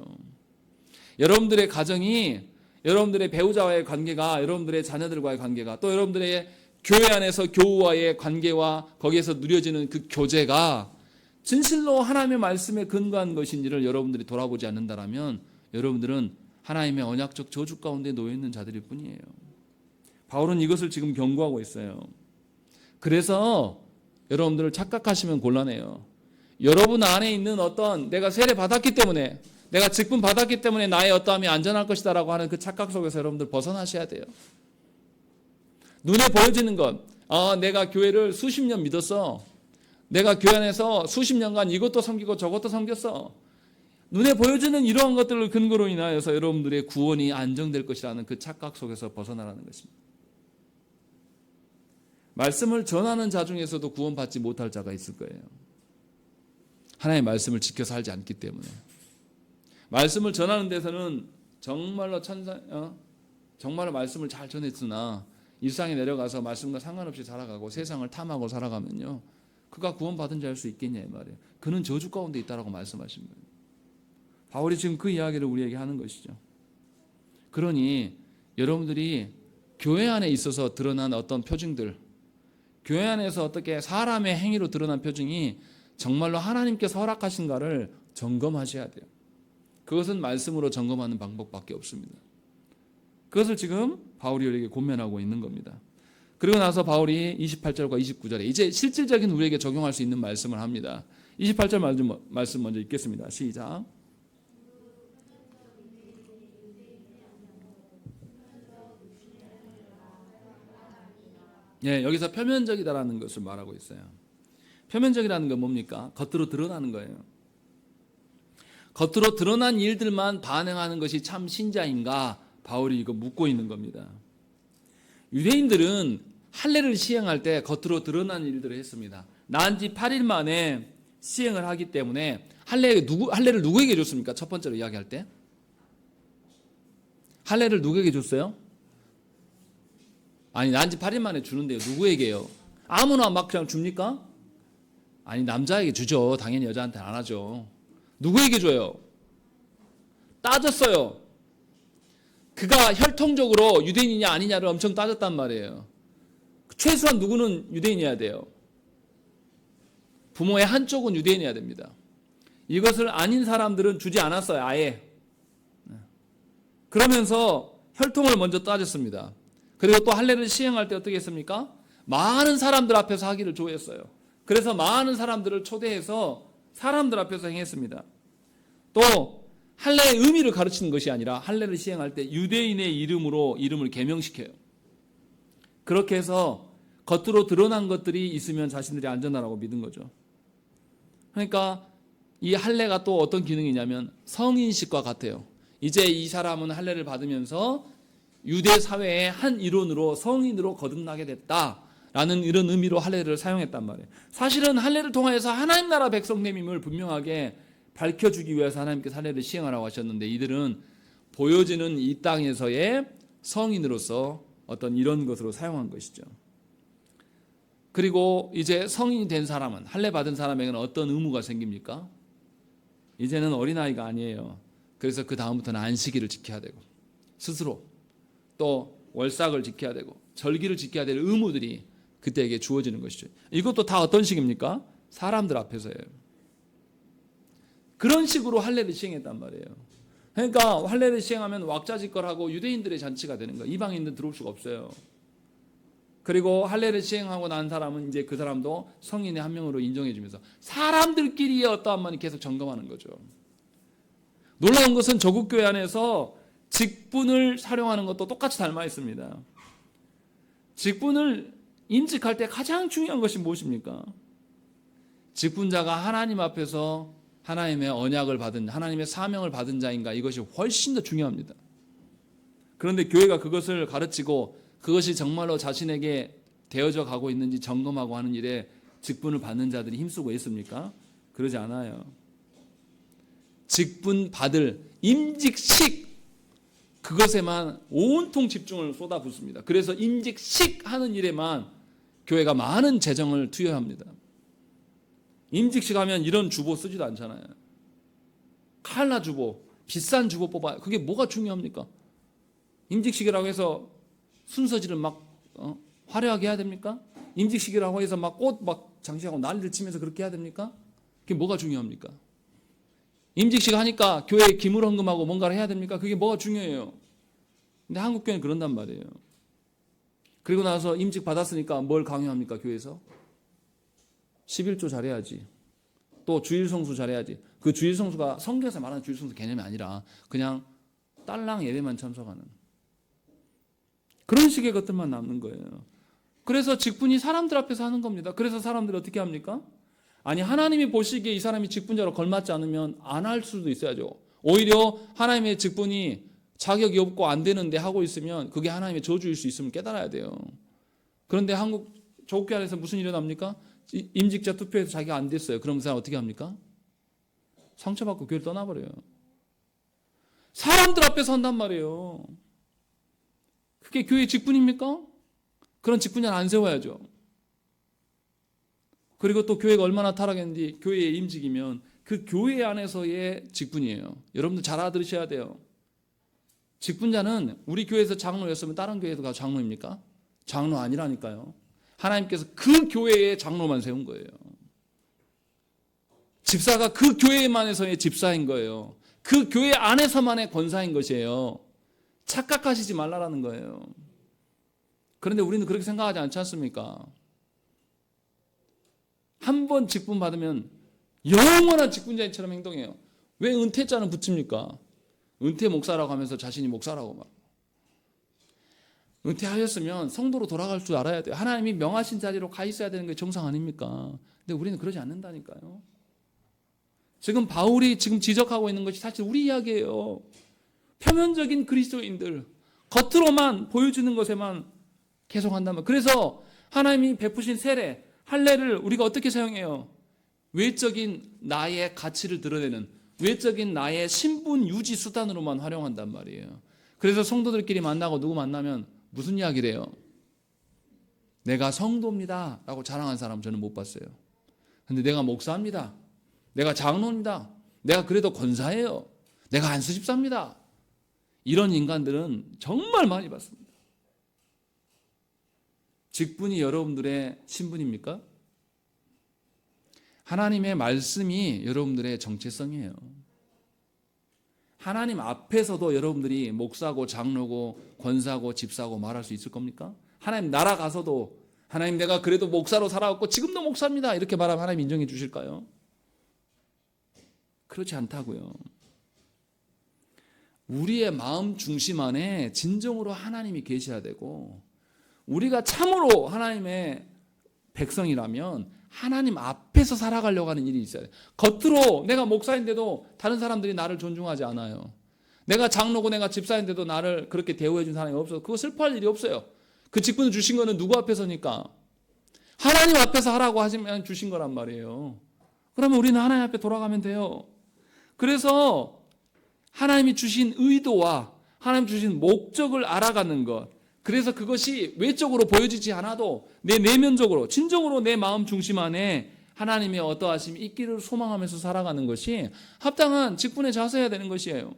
여러분들의 가정이, 여러분들의 배우자와의 관계가, 여러분들의 자녀들과의 관계가, 또 여러분들의 교회 안에서 교우와의 관계와 거기에서 누려지는 그 교제가 진실로 하나님의 말씀에 근거한 것인지를 여러분들이 돌아보지 않는다면 여러분들은 하나님의 언약적 저주 가운데 놓여 있는 자들일 뿐이에요. 바울은 이것을 지금 경고하고 있어요. 그래서 여러분들을 착각하시면 곤란해요. 여러분 안에 있는 어떤 내가 세례 받았기 때문에, 내가 직분 받았기 때문에 나의 어떠함이 안전할 것이다 라고 하는 그 착각 속에서 여러분들 벗어나셔야 돼요. 눈에 보여지는 것, 내가 교회를 수십 년 믿었어. 내가 교회 안에서 수십 년간 이것도 섬기고 저것도 섬겼어. 눈에 보여지는 이러한 것들을 근거로 인하여서 여러분들의 구원이 안정될 것이라는 그 착각 속에서 벗어나라는 것입니다. 말씀을 전하는 자 중에서도 구원받지 못할 자가 있을 거예요. 하나님의 말씀을 지켜 살지 않기 때문에. 말씀을 전하는 데서는 정말로 정말로 말씀을 잘 전했으나 일상에 내려가서 말씀과 상관없이 살아가고 세상을 탐하고 살아가면요, 그가 구원받은 자일 수 있겠냐 이 말이에요. 그는 저주 가운데 있다라고 말씀하신 거예요. 바울이 지금 그 이야기를 우리에게 하는 것이죠. 그러니 여러분들이 교회 안에 있어서 드러난 어떤 표징들, 교회 안에서 어떻게 사람의 행위로 드러난 표징이 정말로 하나님께서 허락하신가를 점검하셔야 돼요. 그것은 말씀으로 점검하는 방법밖에 없습니다. 그것을 지금 바울이 우리에게 권면하고 있는 겁니다. 그리고 나서 바울이 28절과 29절에 이제 실질적인 우리에게 적용할 수 있는 말씀을 합니다. 28절 말씀 먼저 읽겠습니다. 시작. 예, 여기서 표면적이다라는 것을 말하고 있어요. 표면적이라는 건 뭡니까? 겉으로 드러나는 거예요. 겉으로 드러난 일들만 반응하는 것이 참 신자인가? 바울이 이거 묻고 있는 겁니다. 유대인들은 할례를 시행할 때 겉으로 드러난 일들을 했습니다. 난 지 8일 만에 시행을 하기 때문에 할례를 누구에게 줬습니까? 첫 번째로 이야기할 때. 할례를 누구에게 줬어요? 아니, 난 지 8일 만에 주는데요. 누구에게요? 아무나 막 그냥 줍니까? 아니, 남자에게 주죠. 당연히 여자한테는 안 하죠. 누구에게 줘요? 따졌어요. 그가 혈통적으로 유대인이냐 아니냐를 엄청 따졌단 말이에요. 최소한 누구는 유대인이어야 돼요. 부모의 한쪽은 유대인이어야 됩니다. 이것을 아닌 사람들은 주지 않았어요. 아예. 그러면서 혈통을 먼저 따졌습니다. 그리고 또 할례를 시행할 때 어떻게 했습니까? 많은 사람들 앞에서 하기를 좋아했어요. 그래서 많은 사람들을 초대해서 사람들 앞에서 행했습니다. 또 할례의 의미를 가르치는 것이 아니라 할례를 시행할 때 유대인의 이름으로 이름을 개명시켜요. 그렇게 해서 겉으로 드러난 것들이 있으면 자신들이 안전하라고 믿은 거죠. 그러니까 이 할례가 또 어떤 기능이냐면 성인식과 같아요. 이제 이 사람은 할례를 받으면서 유대 사회의 한 일원으로 성인으로 거듭나게 됐다라는 이런 의미로 할례를 사용했단 말이에요. 사실은 할례를 통해서 하나님 나라 백성됨임을 분명하게 밝혀주기 위해서 하나님께서 할례를 시행하라고 하셨는데 이들은 보여지는 이 땅에서의 성인으로서 어떤 이런 것으로 사용한 것이죠. 그리고 이제 성인이 된 사람은, 할례 받은 사람에게는 어떤 의무가 생깁니까? 이제는 어린아이가 아니에요. 그래서 그 다음부터는 안식일을 지켜야 되고 스스로 또 월삭을 지켜야 되고 절기를 지켜야 될 의무들이 그때에게 주어지는 것이죠. 이것도 다 어떤 식입니까? 사람들 앞에서예요. 그런 식으로 할례를 시행했단 말이에요. 그러니까 할례를 시행하면 왁자지껄하고 유대인들의 잔치가 되는 거예요. 이방인들은 들어올 수가 없어요. 그리고 할례를 시행하고 난 사람은 이제 그 사람도 성인의 한 명으로 인정해 주면서 사람들끼리의 어떠한만이 계속 점검하는 거죠. 놀라운 것은 조국 교회 안에서 직분을 사용하는 것도 똑같이 닮아 있습니다. 직분을 임직할 때 가장 중요한 것이 무엇입니까? 직분자가 하나님 앞에서 하나님의 언약을 받은, 하나님의 사명을 받은 자인가, 이것이 훨씬 더 중요합니다. 그런데 교회가 그것을 가르치고 그것이 정말로 자신에게 되어져 가고 있는지 점검하고 하는 일에 직분을 받는 자들이 힘쓰고 있습니까? 그러지 않아요. 직분 받을 임직식, 그것에만 온통 집중을 쏟아붓습니다. 그래서 임직식 하는 일에만 교회가 많은 재정을 투여합니다. 임직식 하면 이런 주보 쓰지도 않잖아요. 칼라 주보, 비싼 주보 뽑아요. 그게 뭐가 중요합니까? 임직식이라고 해서 순서지를 막 화려하게 해야 됩니까? 임직식이라고 해서 막 꽃 막 장식하고 난리를 치면서 그렇게 해야 됩니까? 그게 뭐가 중요합니까? 임직식 하니까 교회에 기물 헌금하고 뭔가를 해야 됩니까? 그게 뭐가 중요해요? 근데 한국 교회는 그런단 말이에요. 그리고 나서 임직 받았으니까 뭘 강요합니까? 교회에서 11조 잘해야지. 또 주일 성수 잘해야지. 그 주일 성수가 성경에서 말하는 주일 성수 개념이 아니라 그냥 딸랑 예배만 참석하는 그런 식의 것들만 남는 거예요. 그래서 직분이 사람들 앞에서 하는 겁니다. 그래서 사람들이 어떻게 합니까? 아니, 하나님이 보시기에 이 사람이 직분자로 걸맞지 않으면 안 할 수도 있어야죠. 오히려 하나님의 직분이 자격이 없고 안 되는데 하고 있으면 그게 하나님의 저주일 수 있음을 깨달아야 돼요. 그런데 한국 조국교회 안에서 무슨 일이 납니까? 임직자 투표에서 자기가 안 됐어요. 그럼 그 사람 어떻게 합니까? 상처받고 교회를 떠나버려요. 사람들 앞에서 한단 말이에요. 그게 교회의 직분입니까? 그런 직분자는 안 세워야죠. 그리고 또 교회가 얼마나 타락했는지 교회의 임직이면 그 교회 안에서의 직분이에요. 여러분들 잘 알아들으셔야 돼요. 직분자는 우리 교회에서 장로였으면 다른 교회에도 가서 장로입니까? 장로 아니라니까요. 하나님께서 그 교회의 장로만 세운 거예요. 집사가 그 교회만에서의 집사인 거예요. 그 교회 안에서만의 권사인 것이에요. 착각하시지 말라라는 거예요. 그런데 우리는 그렇게 생각하지 않지 않습니까? 한 번 직분 받으면 영원한 직분자처럼 행동해요. 왜 은퇴자는 붙입니까? 은퇴 목사라고 하면서 자신이 목사라고 막. 은퇴하셨으면 성도로 돌아갈 줄 알아야 돼요. 하나님이 명하신 자리로 가 있어야 되는 게 정상 아닙니까? 근데 우리는 그러지 않는다니까요. 지금 바울이 지금 지적하고 있는 것이 사실 우리 이야기예요. 표면적인 그리스도인들, 겉으로만 보여주는 것에만 계속 한다면. 그래서 하나님이 베푸신 세례, 할례를 우리가 어떻게 사용해요? 외적인 나의 가치를 드러내는, 외적인 나의 신분 유지 수단으로만 활용한단 말이에요. 그래서 성도들끼리 만나고 누구 만나면 무슨 이야기를 해요? 내가 성도입니다 라고 자랑한 사람 저는 못 봤어요. 근데 내가 목사입니다, 내가 장로입니다, 내가 그래도 권사예요, 내가 안수집사입니다, 이런 인간들은 정말 많이 봤습니다. 직분이 여러분들의 신분입니까? 하나님의 말씀이 여러분들의 정체성이에요. 하나님 앞에서도 여러분들이 목사고 장로고 권사고 집사고 말할 수 있을 겁니까? 하나님 나라 가서도 하나님 내가 그래도 목사로 살아왔고 지금도 목사입니다 이렇게 말하면 하나님 인정해 주실까요? 그렇지 않다고요. 우리의 마음 중심 안에 진정으로 하나님이 계셔야 되고, 우리가 참으로 하나님의 백성이라면 하나님 앞에서 살아가려고 하는 일이 있어야 돼요. 겉으로 내가 목사인데도 다른 사람들이 나를 존중하지 않아요. 내가 장로고 내가 집사인데도 나를 그렇게 대우해 준 사람이 없어서 그거 슬퍼할 일이 없어요. 그 직분을 주신 거는 누구 앞에서니까? 하나님 앞에서 하라고 하시면 주신 거란 말이에요. 그러면 우리는 하나님 앞에 돌아가면 돼요. 그래서 하나님이 주신 의도와 하나님 주신 목적을 알아가는 것, 그래서 그것이 외적으로 보여지지 않아도 내 내면적으로 진정으로 내 마음 중심 안에 하나님의 어떠하심이 있기를 소망하면서 살아가는 것이 합당한 직분에 자세해야 되는 것이에요.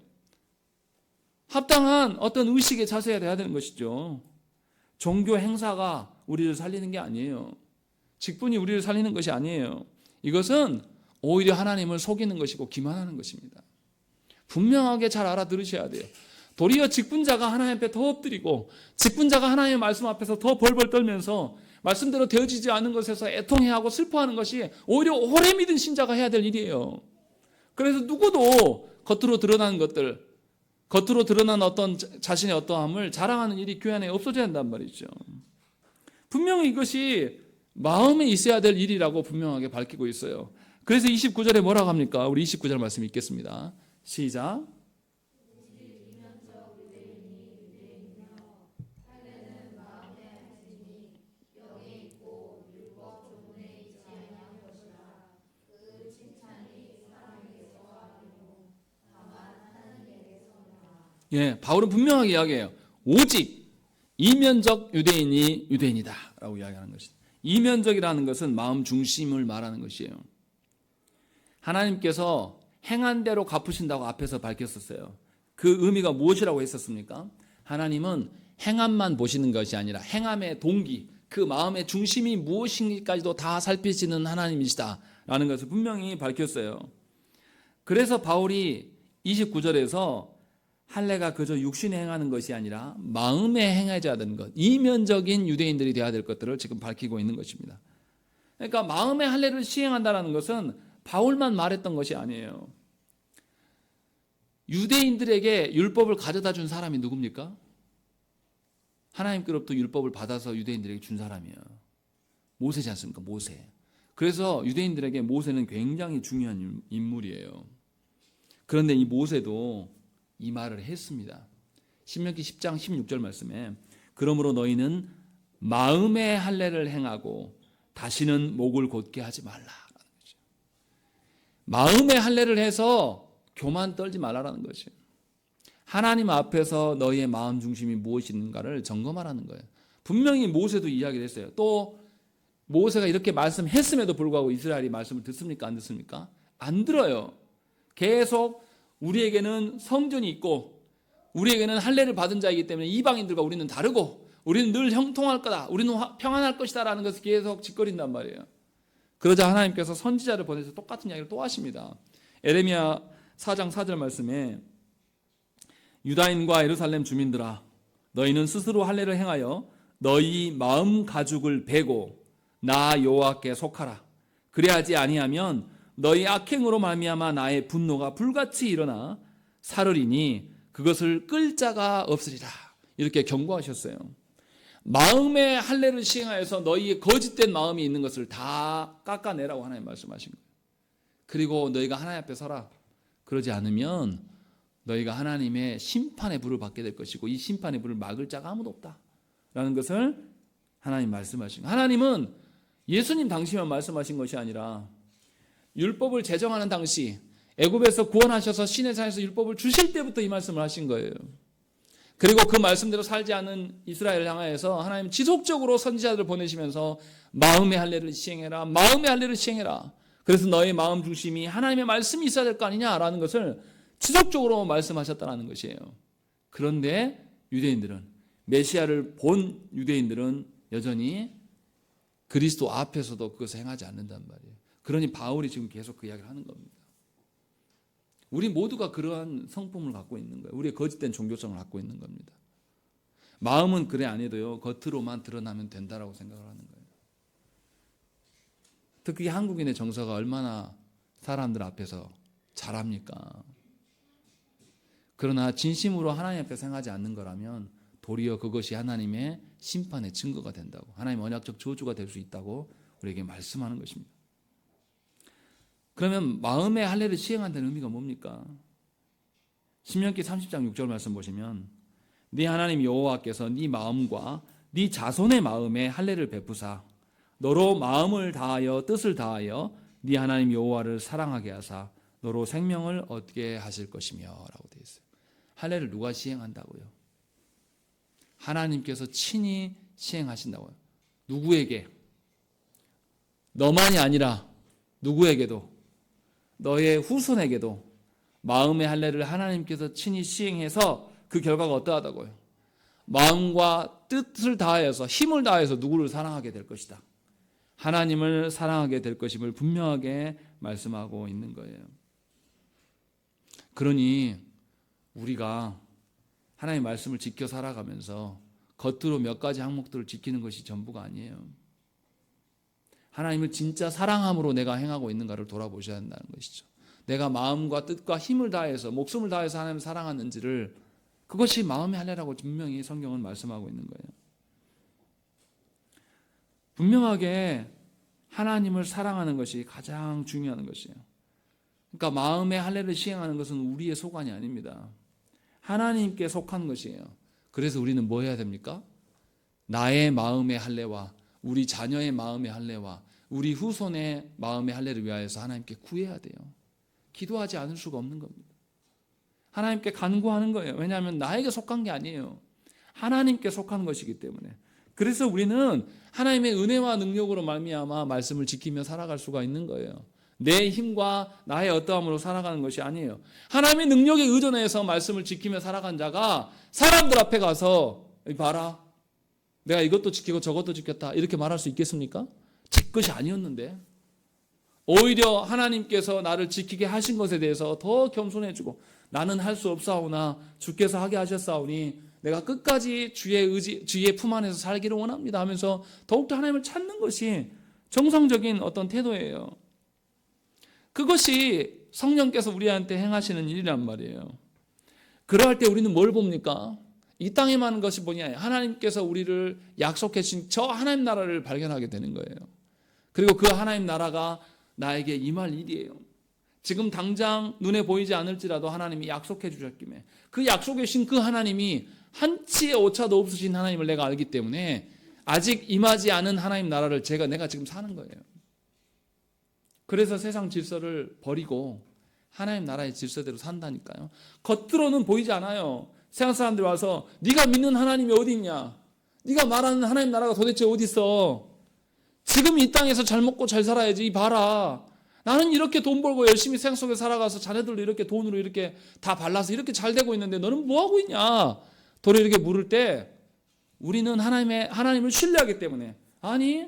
합당한 어떤 의식의 자세가 돼야 되는 것이죠. 종교 행사가 우리를 살리는 게 아니에요. 직분이 우리를 살리는 것이 아니에요. 이것은 오히려 하나님을 속이는 것이고 기만하는 것입니다. 분명하게 잘 알아들으셔야 돼요. 도리어 직분자가 하나님 앞에 더 엎드리고 직분자가 하나님의 말씀 앞에서 더 벌벌 떨면서 말씀대로 되어지지 않은 것에서 애통해하고 슬퍼하는 것이 오히려 오래 믿은 신자가 해야 될 일이에요. 그래서 누구도 겉으로 드러나는 것들, 겉으로 드러난 어떤 자신의 어떠함을 자랑하는 일이 교회 안에 없어져야 한단 말이죠. 분명히 이것이 마음에 있어야 될 일이라고 분명하게 밝히고 있어요. 그래서 29절에 뭐라고 합니까? 우리 29절 말씀 읽겠습니다. 시작. 예, 바울은 분명하게 이야기해요. 오직 이면적 유대인이 유대인이다 라고 이야기하는 것이다. 이면적이라는 것은 마음 중심을 말하는 것이에요. 하나님께서 행한 대로 갚으신다고 앞에서 밝혔었어요. 그 의미가 무엇이라고 했었습니까? 하나님은 행함만 보시는 것이 아니라 행함의 동기, 그 마음의 중심이 무엇인지까지도 다 살피시는 하나님이시다 라는 것을 분명히 밝혔어요. 그래서 바울이 29절에서 할례가 그저 육신에 행하는 것이 아니라 마음에 행해져야 되는 것, 이면적인 유대인들이 되어야 될 것들을 지금 밝히고 있는 것입니다. 그러니까 마음의 할례를 시행한다는 것은 바울만 말했던 것이 아니에요. 유대인들에게 율법을 가져다 준 사람이 누굽니까? 하나님께로부터 율법을 받아서 유대인들에게 준 사람이에요. 모세지 않습니까? 모세. 그래서 유대인들에게 모세는 굉장히 중요한 인물이에요. 그런데 이 모세도 이 말을 했습니다. 신명기 10장 16절 말씀에 그러므로 너희는 마음의 할례를 행하고 다시는 목을 곧게 하지 말라라는 거죠. 마음의 할례를 해서 교만 떨지 말라라는 것이에요. 하나님 앞에서 너희의 마음 중심이 무엇인가를 점검하라는 거예요. 분명히 모세도 이야기를 했어요. 또 모세가 이렇게 말씀했음에도 불구하고 이스라엘이 말씀을 듣습니까? 안 듣습니까? 안 들어요. 계속 우리에게는 성전이 있고 우리에게는 할례를 받은 자이기 때문에 이방인들과 우리는 다르고 우리는 늘 형통할 거다. 우리는 평안할 것이다 라는 것을 계속 짓거린단 말이에요. 그러자 하나님께서 선지자를 보내서 똑같은 이야기를 또 하십니다. 에레미야 4장 4절 말씀에 유다인과 예루살렘 주민들아 너희는 스스로 할례를 행하여 너희 마음 가죽을 베고 나 여호와께 속하라. 그래야지 아니하면 너희 악행으로 말미암아 나의 분노가 불같이 일어나 사르리니 그것을 끌 자가 없으리라. 이렇게 경고하셨어요. 마음의 할례를 시행하여서 너희의 거짓된 마음이 있는 것을 다 깎아내라고 하나님 말씀하신 거예요. 그리고 너희가 하나님 앞에 서라. 그러지 않으면 너희가 하나님의 심판의 불을 받게 될 것이고 이 심판의 불을 막을 자가 아무도 없다 라는 것을 하나님 말씀하신 거예요. 하나님은 예수님 당시만 말씀하신 것이 아니라 율법을 제정하는 당시 애굽에서 구원하셔서 시내산에서 율법을 주실 때부터 이 말씀을 하신 거예요. 그리고 그 말씀대로 살지 않는 이스라엘을 향하여서 하나님 지속적으로 선지자들을 보내시면서 마음의 할례를 시행해라. 마음의 할례를 시행해라. 그래서 너의 마음 중심이 하나님의 말씀이 있어야 될 거 아니냐라는 것을 지속적으로 말씀하셨다는 것이에요. 그런데 유대인들은 메시아를 본 유대인들은 여전히 그리스도 앞에서도 그것을 행하지 않는단 말이에요. 그러니 바울이 지금 계속 그 이야기를 하는 겁니다. 우리 모두가 그러한 성품을 갖고 있는 거예요. 우리의 거짓된 종교성을 갖고 있는 겁니다. 마음은 그래 안 해도요. 겉으로만 드러나면 된다라고 생각을 하는 거예요. 특히 한국인의 정서가 얼마나 사람들 앞에서 잘합니까? 그러나 진심으로 하나님 앞에 생각하지 않는 거라면 도리어 그것이 하나님의 심판의 증거가 된다고, 하나님 언약적 저주가 될 수 있다고 우리에게 말씀하는 것입니다. 그러면 마음의 할례를 시행한다는 의미가 뭡니까? 신명기 30장 6절 말씀 보시면 네 하나님 여호와께서 네 마음과 네 자손의 마음에 할례를 베푸사 너로 마음을 다하여 뜻을 다하여 네 하나님 여호와를 사랑하게 하사 너로 생명을 얻게 하실 것이며 라고 되어 있어요. 할례를 누가 시행한다고요? 하나님께서 친히 시행하신다고요. 누구에게? 너만이 아니라 누구에게도, 너의 후손에게도 마음의 할례를 하나님께서 친히 시행해서 그 그 결과가 어떠하다고요? 마음과 뜻을 다해서 힘을 다해서 누구를 사랑하게 될 것이다. 하나님을 사랑하게 될 것임을 분명하게 말씀하고 있는 거예요. 그러니 우리가 하나님의 말씀을 지켜 살아가면서 겉으로 몇 가지 항목들을 지키는 것이 전부가 아니에요. 하나님을 진짜 사랑함으로 내가 행하고 있는가를 돌아보셔야 한다는 것이죠. 내가 마음과 뜻과 힘을 다해서 목숨을 다해서 하나님을 사랑하는지를, 그것이 마음의 할례라고 분명히 성경은 말씀하고 있는 거예요. 분명하게 하나님을 사랑하는 것이 가장 중요한 것이에요. 그러니까 마음의 할례를 시행하는 것은 우리의 소관이 아닙니다. 하나님께 속한 것이에요. 그래서 우리는 뭐 해야 됩니까? 나의 마음의 할례와 우리 자녀의 마음의 할례와 우리 후손의 마음의 할례를 위하여서 하나님께 구해야 돼요. 기도하지 않을 수가 없는 겁니다. 하나님께 간구하는 거예요. 왜냐하면 나에게 속한 게 아니에요. 하나님께 속한 것이기 때문에. 그래서 우리는 하나님의 은혜와 능력으로 말미암아 말씀을 지키며 살아갈 수가 있는 거예요. 내 힘과 나의 어떠함으로 살아가는 것이 아니에요. 하나님의 능력에 의존해서 말씀을 지키며 살아간 자가 사람들 앞에 가서 봐라, 내가 이것도 지키고 저것도 지켰다 이렇게 말할 수 있겠습니까? 제 것이 아니었는데. 오히려 하나님께서 나를 지키게 하신 것에 대해서 더 겸손해지고, 나는 할 수 없사오나 주께서 하게 하셨사오니 내가 끝까지 주의 품 안에서 살기를 원합니다 하면서 더욱더 하나님을 찾는 것이 정상적인 어떤 태도예요. 그것이 성령께서 우리한테 행하시는 일이란 말이에요. 그러할 때 우리는 뭘 봅니까? 이 땅에 많은 것이 뭐냐? 하나님께서 우리를 약속해 주신 저 하나님 나라를 발견하게 되는 거예요. 그리고 그 하나님 나라가 나에게 임할 일이에요. 지금 당장 눈에 보이지 않을지라도 하나님이 약속해 주셨기에 그 약속해 주신 그 하나님이 한치의 오차도 없으신 하나님을 내가 알기 때문에 아직 임하지 않은 하나님 나라를 내가 지금 사는 거예요. 그래서 세상 질서를 버리고 하나님 나라의 질서대로 산다니까요. 겉으로는 보이지 않아요. 세상 사람들이 와서 네가 믿는 하나님이 어디 있냐? 네가 말하는 하나님 나라가 도대체 어디 있어? 지금 이 땅에서 잘 먹고 잘 살아야지. 봐라. 나는 이렇게 돈 벌고 열심히 세상 속에 살아가서 자네들도 이렇게 돈으로 이렇게 다 발라서 이렇게 잘 되고 있는데 너는 뭐 하고 있냐? 도리 이렇게 물을 때 우리는 하나님을 신뢰하기 때문에, 아니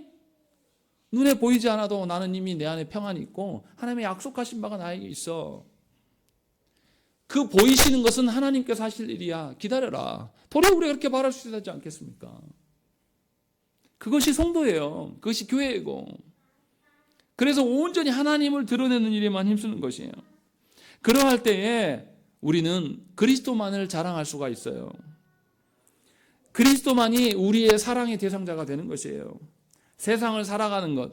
눈에 보이지 않아도 나는 이미 내 안에 평안이 있고 하나님의 약속하신 바가 나에게 있어. 그 보이시는 것은 하나님께서 하실 일이야. 기다려라. 도리어 우리가 그렇게 말할 수 있지 않겠습니까? 그것이 성도예요. 그것이 교회이고. 그래서 온전히 하나님을 드러내는 일에만 힘쓰는 것이에요. 그러할 때에 우리는 그리스도만을 자랑할 수가 있어요. 그리스도만이 우리의 사랑의 대상자가 되는 것이에요. 세상을 살아가는 것,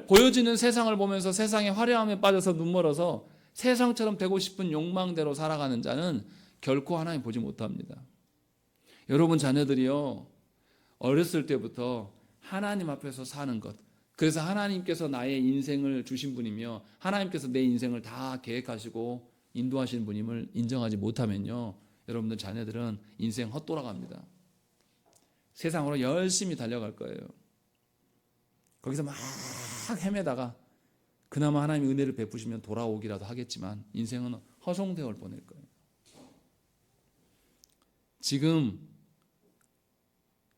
보여지는 세상을 보면서 세상의 화려함에 빠져서 눈멀어서 세상처럼 되고 싶은 욕망대로 살아가는 자는 결코 하나님 보지 못합니다. 여러분 자녀들이요, 어렸을 때부터 하나님 앞에서 사는 것, 그래서 하나님께서 나의 인생을 주신 분이며 하나님께서 내 인생을 다 계획하시고 인도하시는 분임을 인정하지 못하면요, 여러분들 자녀들은 인생 헛돌아갑니다. 세상으로 열심히 달려갈 거예요. 거기서 막 헤매다가 그나마 하나님의 은혜를 베푸시면 돌아오기라도 하겠지만 인생은 허송되어 보낼 거예요. 지금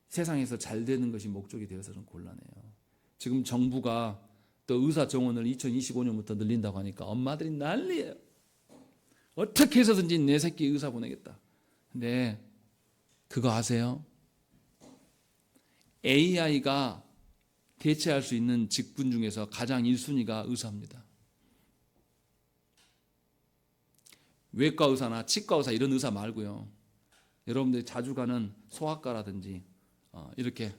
세상에서 잘 되는 것이 목적이 되어서는 곤란해요. 지금 정부가 또 의사 정원을 2025년부터 늘린다고 하니까 엄마들이 난리예요. 어떻게 해서든지 내 새끼 의사 보내겠다. 근데 그거 아세요? AI가 대체할 수 있는 직군 중에서 가장 1순위가 의사입니다. 외과 의사나 치과 의사 이런 의사 말고요. 여러분들이 자주 가는 소아과라든지 이렇게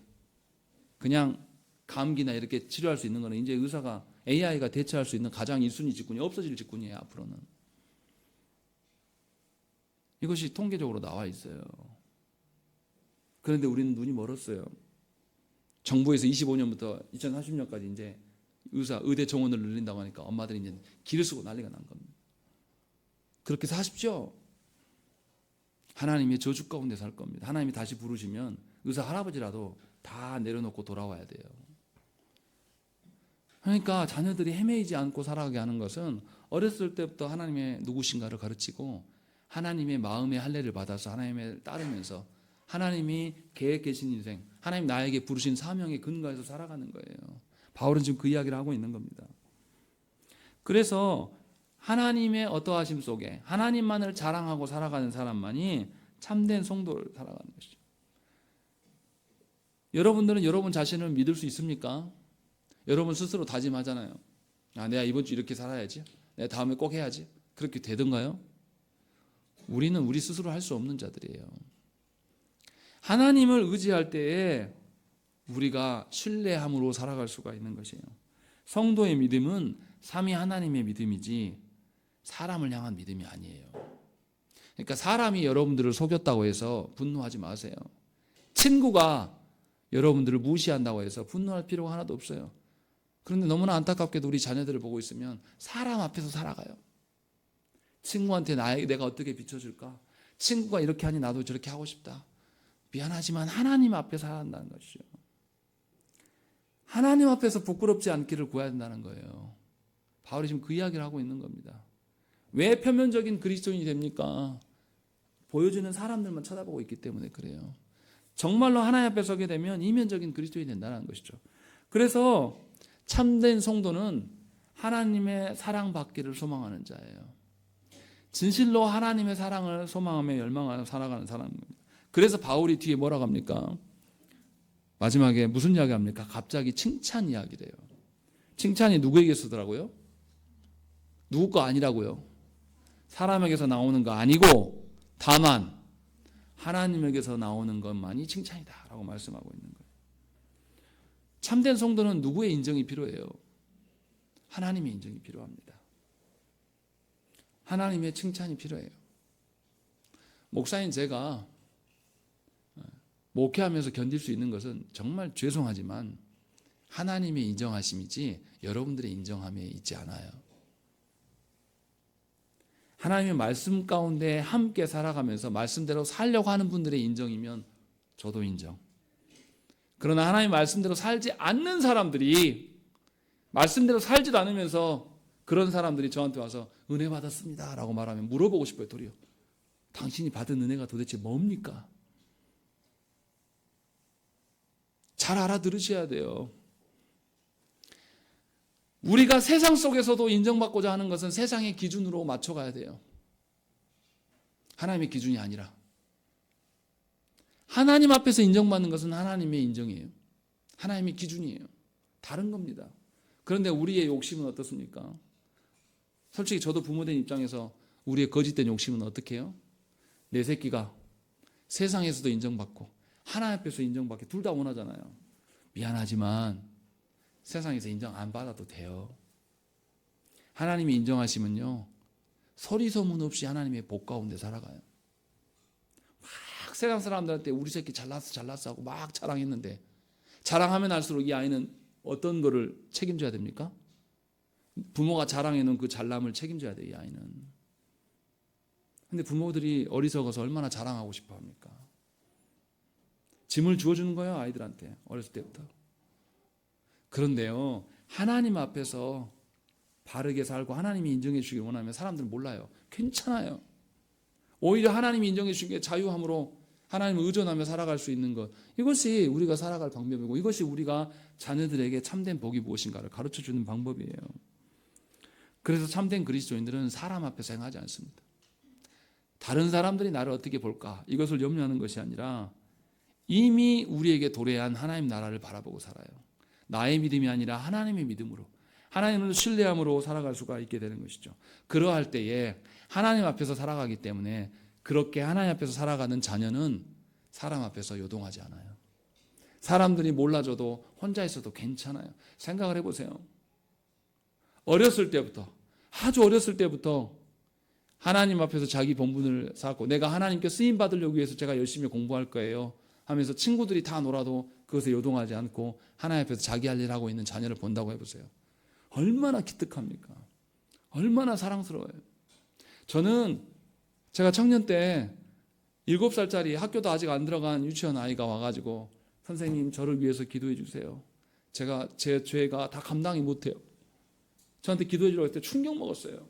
그냥 감기나 이렇게 치료할 수 있는 거는 이제 의사가 AI가 대체할 수 있는 가장 1순위 직군이 없어질 직군이에요. 앞으로는. 이것이 통계적으로 나와 있어요. 그런데 우리는 눈이 멀었어요. 정부에서 25년부터 2030년까지 이제 의대 정원을 늘린다고 하니까 엄마들이 이제 기를 쓰고 난리가 난 겁니다. 그렇게 사십시오. 하나님의 저주 가운데 살 겁니다. 하나님이 다시 부르시면 의사 할아버지라도 다 내려놓고 돌아와야 돼요. 그러니까 자녀들이 헤매이지 않고 살아가게 하는 것은 어렸을 때부터 하나님의 누구신가를 가르치고 하나님의 마음의 할례를 받아서 하나님을 따르면서 하나님이 계획하신 인생, 하나님 나에게 부르신 사명의 근거에서 살아가는 거예요. 바울은 지금 그 이야기를 하고 있는 겁니다. 그래서 하나님의 어떠하심 속에 하나님만을 자랑하고 살아가는 사람만이 참된 성도를 살아가는 것이죠. 여러분들은 여러분 자신을 믿을 수 있습니까? 여러분 스스로 다짐하잖아요. 내가 이번 주 이렇게 살아야지. 내가 다음에 꼭 해야지. 그렇게 되던가요? 우리는 우리 스스로 할 수 없는 자들이에요. 하나님을 의지할 때에 우리가 신뢰함으로 살아갈 수가 있는 것이에요. 성도의 믿음은 삼위 하나님의 믿음이지 사람을 향한 믿음이 아니에요. 그러니까 사람이 여러분들을 속였다고 해서 분노하지 마세요. 친구가 여러분들을 무시한다고 해서 분노할 필요가 하나도 없어요. 그런데 너무나 안타깝게도 우리 자녀들을 보고 있으면 사람 앞에서 살아가요. 친구한테 내가 어떻게 비춰줄까? 친구가 이렇게 하니 나도 저렇게 하고 싶다. 미안하지만 하나님 앞에 살아야 한다는 것이죠. 하나님 앞에서 부끄럽지 않기를 구해야 된다는 거예요. 바울이 지금 그 이야기를 하고 있는 겁니다. 왜 표면적인 그리스도인이 됩니까? 보여주는 사람들만 쳐다보고 있기 때문에 그래요. 정말로 하나님 앞에 서게 되면 이면적인 그리스도인이 된다는 것이죠. 그래서 참된 성도는 하나님의 사랑받기를 소망하는 자예요. 진실로 하나님의 사랑을 소망하며 열망하며 살아가는 사람입니다. 그래서 바울이 뒤에 뭐라고 합니까? 마지막에 무슨 이야기 합니까? 갑자기 칭찬 이야기래요. 칭찬이 누구에게 쓰더라고요? 누구 거 아니라고요. 사람에게서 나오는 거 아니고 다만 하나님에게서 나오는 것만이 칭찬이다 라고 말씀하고 있는 거예요. 참된 성도는 누구의 인정이 필요해요? 하나님의 인정이 필요합니다. 하나님의 칭찬이 필요해요. 목사인 제가 목회하면서 견딜 수 있는 것은 정말 죄송하지만 하나님의 인정하심이지 여러분들의 인정함에 있지 않아요. 하나님의 말씀 가운데 함께 살아가면서 말씀대로 살려고 하는 분들의 인정이면 저도 인정. 그러나 하나님 말씀대로 살지 않는 사람들이 말씀대로 살지도 않으면서 그런 사람들이 저한테 와서 은혜 받았습니다 라고 말하면 물어보고 싶어요. 도리어 당신이 받은 은혜가 도대체 뭡니까? 잘 알아들으셔야 돼요. 우리가 세상 속에서도 인정받고자 하는 것은 세상의 기준으로 맞춰가야 돼요. 하나님의 기준이 아니라. 하나님 앞에서 인정받는 것은 하나님의 인정이에요. 하나님의 기준이에요. 다른 겁니다. 그런데 우리의 욕심은 어떻습니까? 솔직히 저도 부모된 입장에서 우리의 거짓된 욕심은 어떻게 해요? 내 새끼가 세상에서도 인정받고 하나님 앞에서 인정받기 둘 다 원하잖아요. 미안하지만 세상에서 인정 안 받아도 돼요. 하나님이 인정하시면요 소리 소문 없이 하나님의 복 가운데 살아가요. 막 세상 사람들한테 우리 새끼 잘났어 하고 막 자랑했는데 자랑하면 할수록 이 아이는 어떤 거를 책임져야 됩니까? 부모가 자랑해놓은 그 잘남을 책임져야 돼요. 이 아이는. 근데 부모들이 어리석어서 얼마나 자랑하고 싶어 합니까? 짐을 주어주는 거예요. 아이들한테 어렸을 때부터. 그런데요 하나님 앞에서 바르게 살고 하나님이 인정해 주시길 원하면 사람들은 몰라요. 괜찮아요. 오히려 하나님이 인정해 주신 게 자유함으로 하나님을 의존하며 살아갈 수 있는 것, 이것이 우리가 살아갈 방법이고 이것이 우리가 자녀들에게 참된 복이 무엇인가를 가르쳐주는 방법이에요. 그래서 참된 그리스도인들은 사람 앞에서 행하지 않습니다. 다른 사람들이 나를 어떻게 볼까 이것을 염려하는 것이 아니라 이미 우리에게 도래한 하나님 나라를 바라보고 살아요. 나의 믿음이 아니라 하나님의 믿음으로 하나님을 신뢰함으로 살아갈 수가 있게 되는 것이죠. 그러할 때에 하나님 앞에서 살아가기 때문에 그렇게 하나님 앞에서 살아가는 자녀는 사람 앞에서 요동하지 않아요. 사람들이 몰라줘도 혼자 있어도 괜찮아요. 생각을 해보세요. 어렸을 때부터 아주 어렸을 때부터 하나님 앞에서 자기 본분을 쌓고 내가 하나님께 쓰임 받으려고 위해서 제가 열심히 공부할 거예요 하면서 친구들이 다 놀아도 그것에 요동하지 않고 하나님 앞에서 자기 할 일 하고 있는 자녀를 본다고 해보세요. 얼마나 기특합니까? 얼마나 사랑스러워요. 저는 제가 청년 때 7살짜리 학교도 아직 안 들어간 유치원 아이가 와가지고 선생님 저를 위해서 기도해 주세요. 제 죄가 다 감당이 못해요. 저한테 기도해 주라고 할 때 충격 먹었어요.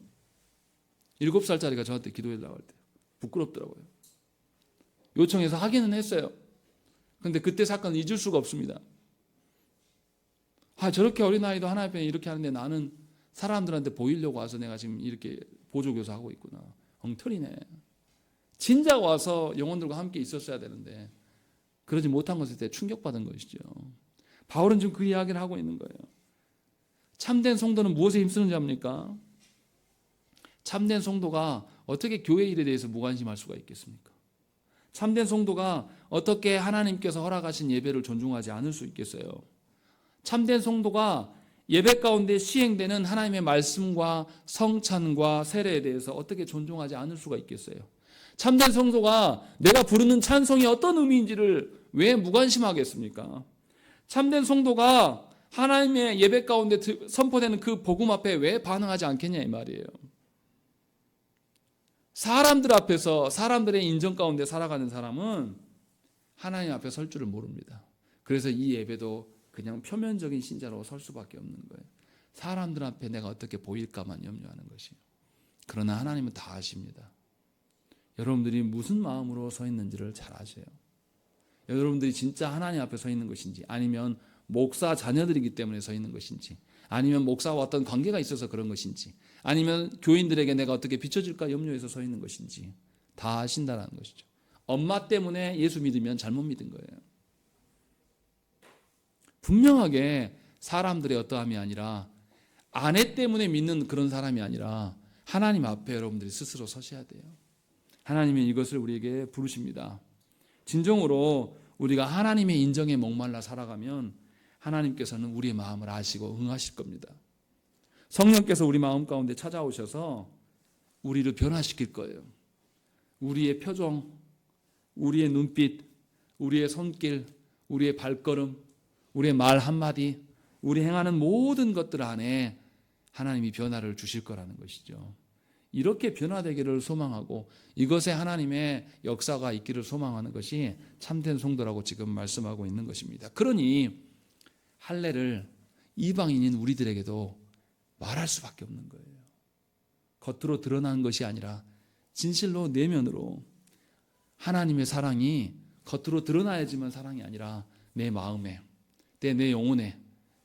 7살짜리가 저한테 기도해 달라고 할 때. 부끄럽더라고요. 요청해서 하기는 했어요. 그런데 그때 사건을 잊을 수가 없습니다. 저렇게 어린아이도 하나님 앞에 이렇게 하는데 나는 사람들한테 보이려고 와서 내가 지금 이렇게 보조교사 하고 있구나. 엉터리네. 진작 와서 영혼들과 함께 있었어야 되는데 그러지 못한 것에 대해 충격받은 것이죠. 바울은 지금 그 이야기를 하고 있는 거예요. 참된 성도는 무엇에 힘쓰는 자입니까? 참된 성도가 어떻게 교회 일에 대해서 무관심할 수가 있겠습니까? 참된 성도가 어떻게 하나님께서 허락하신 예배를 존중하지 않을 수 있겠어요? 참된 성도가 예배 가운데 시행되는 하나님의 말씀과 성찬과 세례에 대해서 어떻게 존중하지 않을 수가 있겠어요? 참된 성도가 내가 부르는 찬송이 어떤 의미인지를 왜 무관심하겠습니까? 참된 성도가 하나님의 예배 가운데 선포되는 그 복음 앞에 왜 반응하지 않겠냐 이 말이에요. 사람들 앞에서 사람들의 인정 가운데 살아가는 사람은 하나님 앞에 설 줄을 모릅니다. 그래서 이 예배도 그냥 표면적인 신자로 설 수밖에 없는 거예요. 사람들 앞에 내가 어떻게 보일까만 염려하는 것이에요. 그러나 하나님은 다 아십니다. 여러분들이 무슨 마음으로 서 있는지를 잘 아세요. 여러분들이 진짜 하나님 앞에 서 있는 것인지, 아니면 목사 자녀들이기 때문에 서 있는 것인지, 아니면 목사와 어떤 관계가 있어서 그런 것인지, 아니면 교인들에게 내가 어떻게 비춰질까 염려해서 서 있는 것인지 다 아신다는 것이죠. 엄마 때문에 예수 믿으면 잘못 믿은 거예요. 분명하게 사람들의 어떠함이 아니라, 아내 때문에 믿는 그런 사람이 아니라 하나님 앞에 여러분들이 스스로 서셔야 돼요. 하나님은 이것을 우리에게 부르십니다. 진정으로 우리가 하나님의 인정에 목말라 살아가면 하나님께서는 우리의 마음을 아시고 응하실 겁니다. 성령께서 우리 마음 가운데 찾아오셔서 우리를 변화시킬 거예요. 우리의 표정, 우리의 눈빛, 우리의 손길, 우리의 발걸음, 우리의 말 한마디, 우리 행하는 모든 것들 안에 하나님이 변화를 주실 거라는 것이죠. 이렇게 변화되기를 소망하고 이것에 하나님의 역사가 있기를 소망하는 것이 참된 성도라고 지금 말씀하고 있는 것입니다. 그러니 할례를 이방인인 우리들에게도 말할 수밖에 없는 거예요. 겉으로 드러난 것이 아니라 진실로 내면으로 하나님의 사랑이 겉으로 드러나야지만 사랑이 아니라 내 마음에, 내 영혼에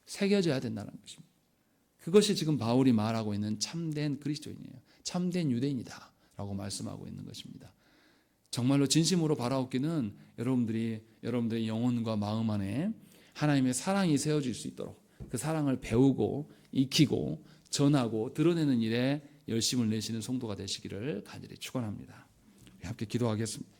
새겨져야 된다는 것입니다. 그것이 지금 바울이 말하고 있는 참된 그리스도인이에요. 참된 유대인이다 라고 말씀하고 있는 것입니다. 정말로 진심으로 바라옵기는 여러분들의 영혼과 마음 안에 하나님의 사랑이 세워질 수 있도록 그 사랑을 배우고 익히고 전하고 드러내는 일에 열심을 내시는 성도가 되시기를 간절히 축원합니다. 함께 기도하겠습니다.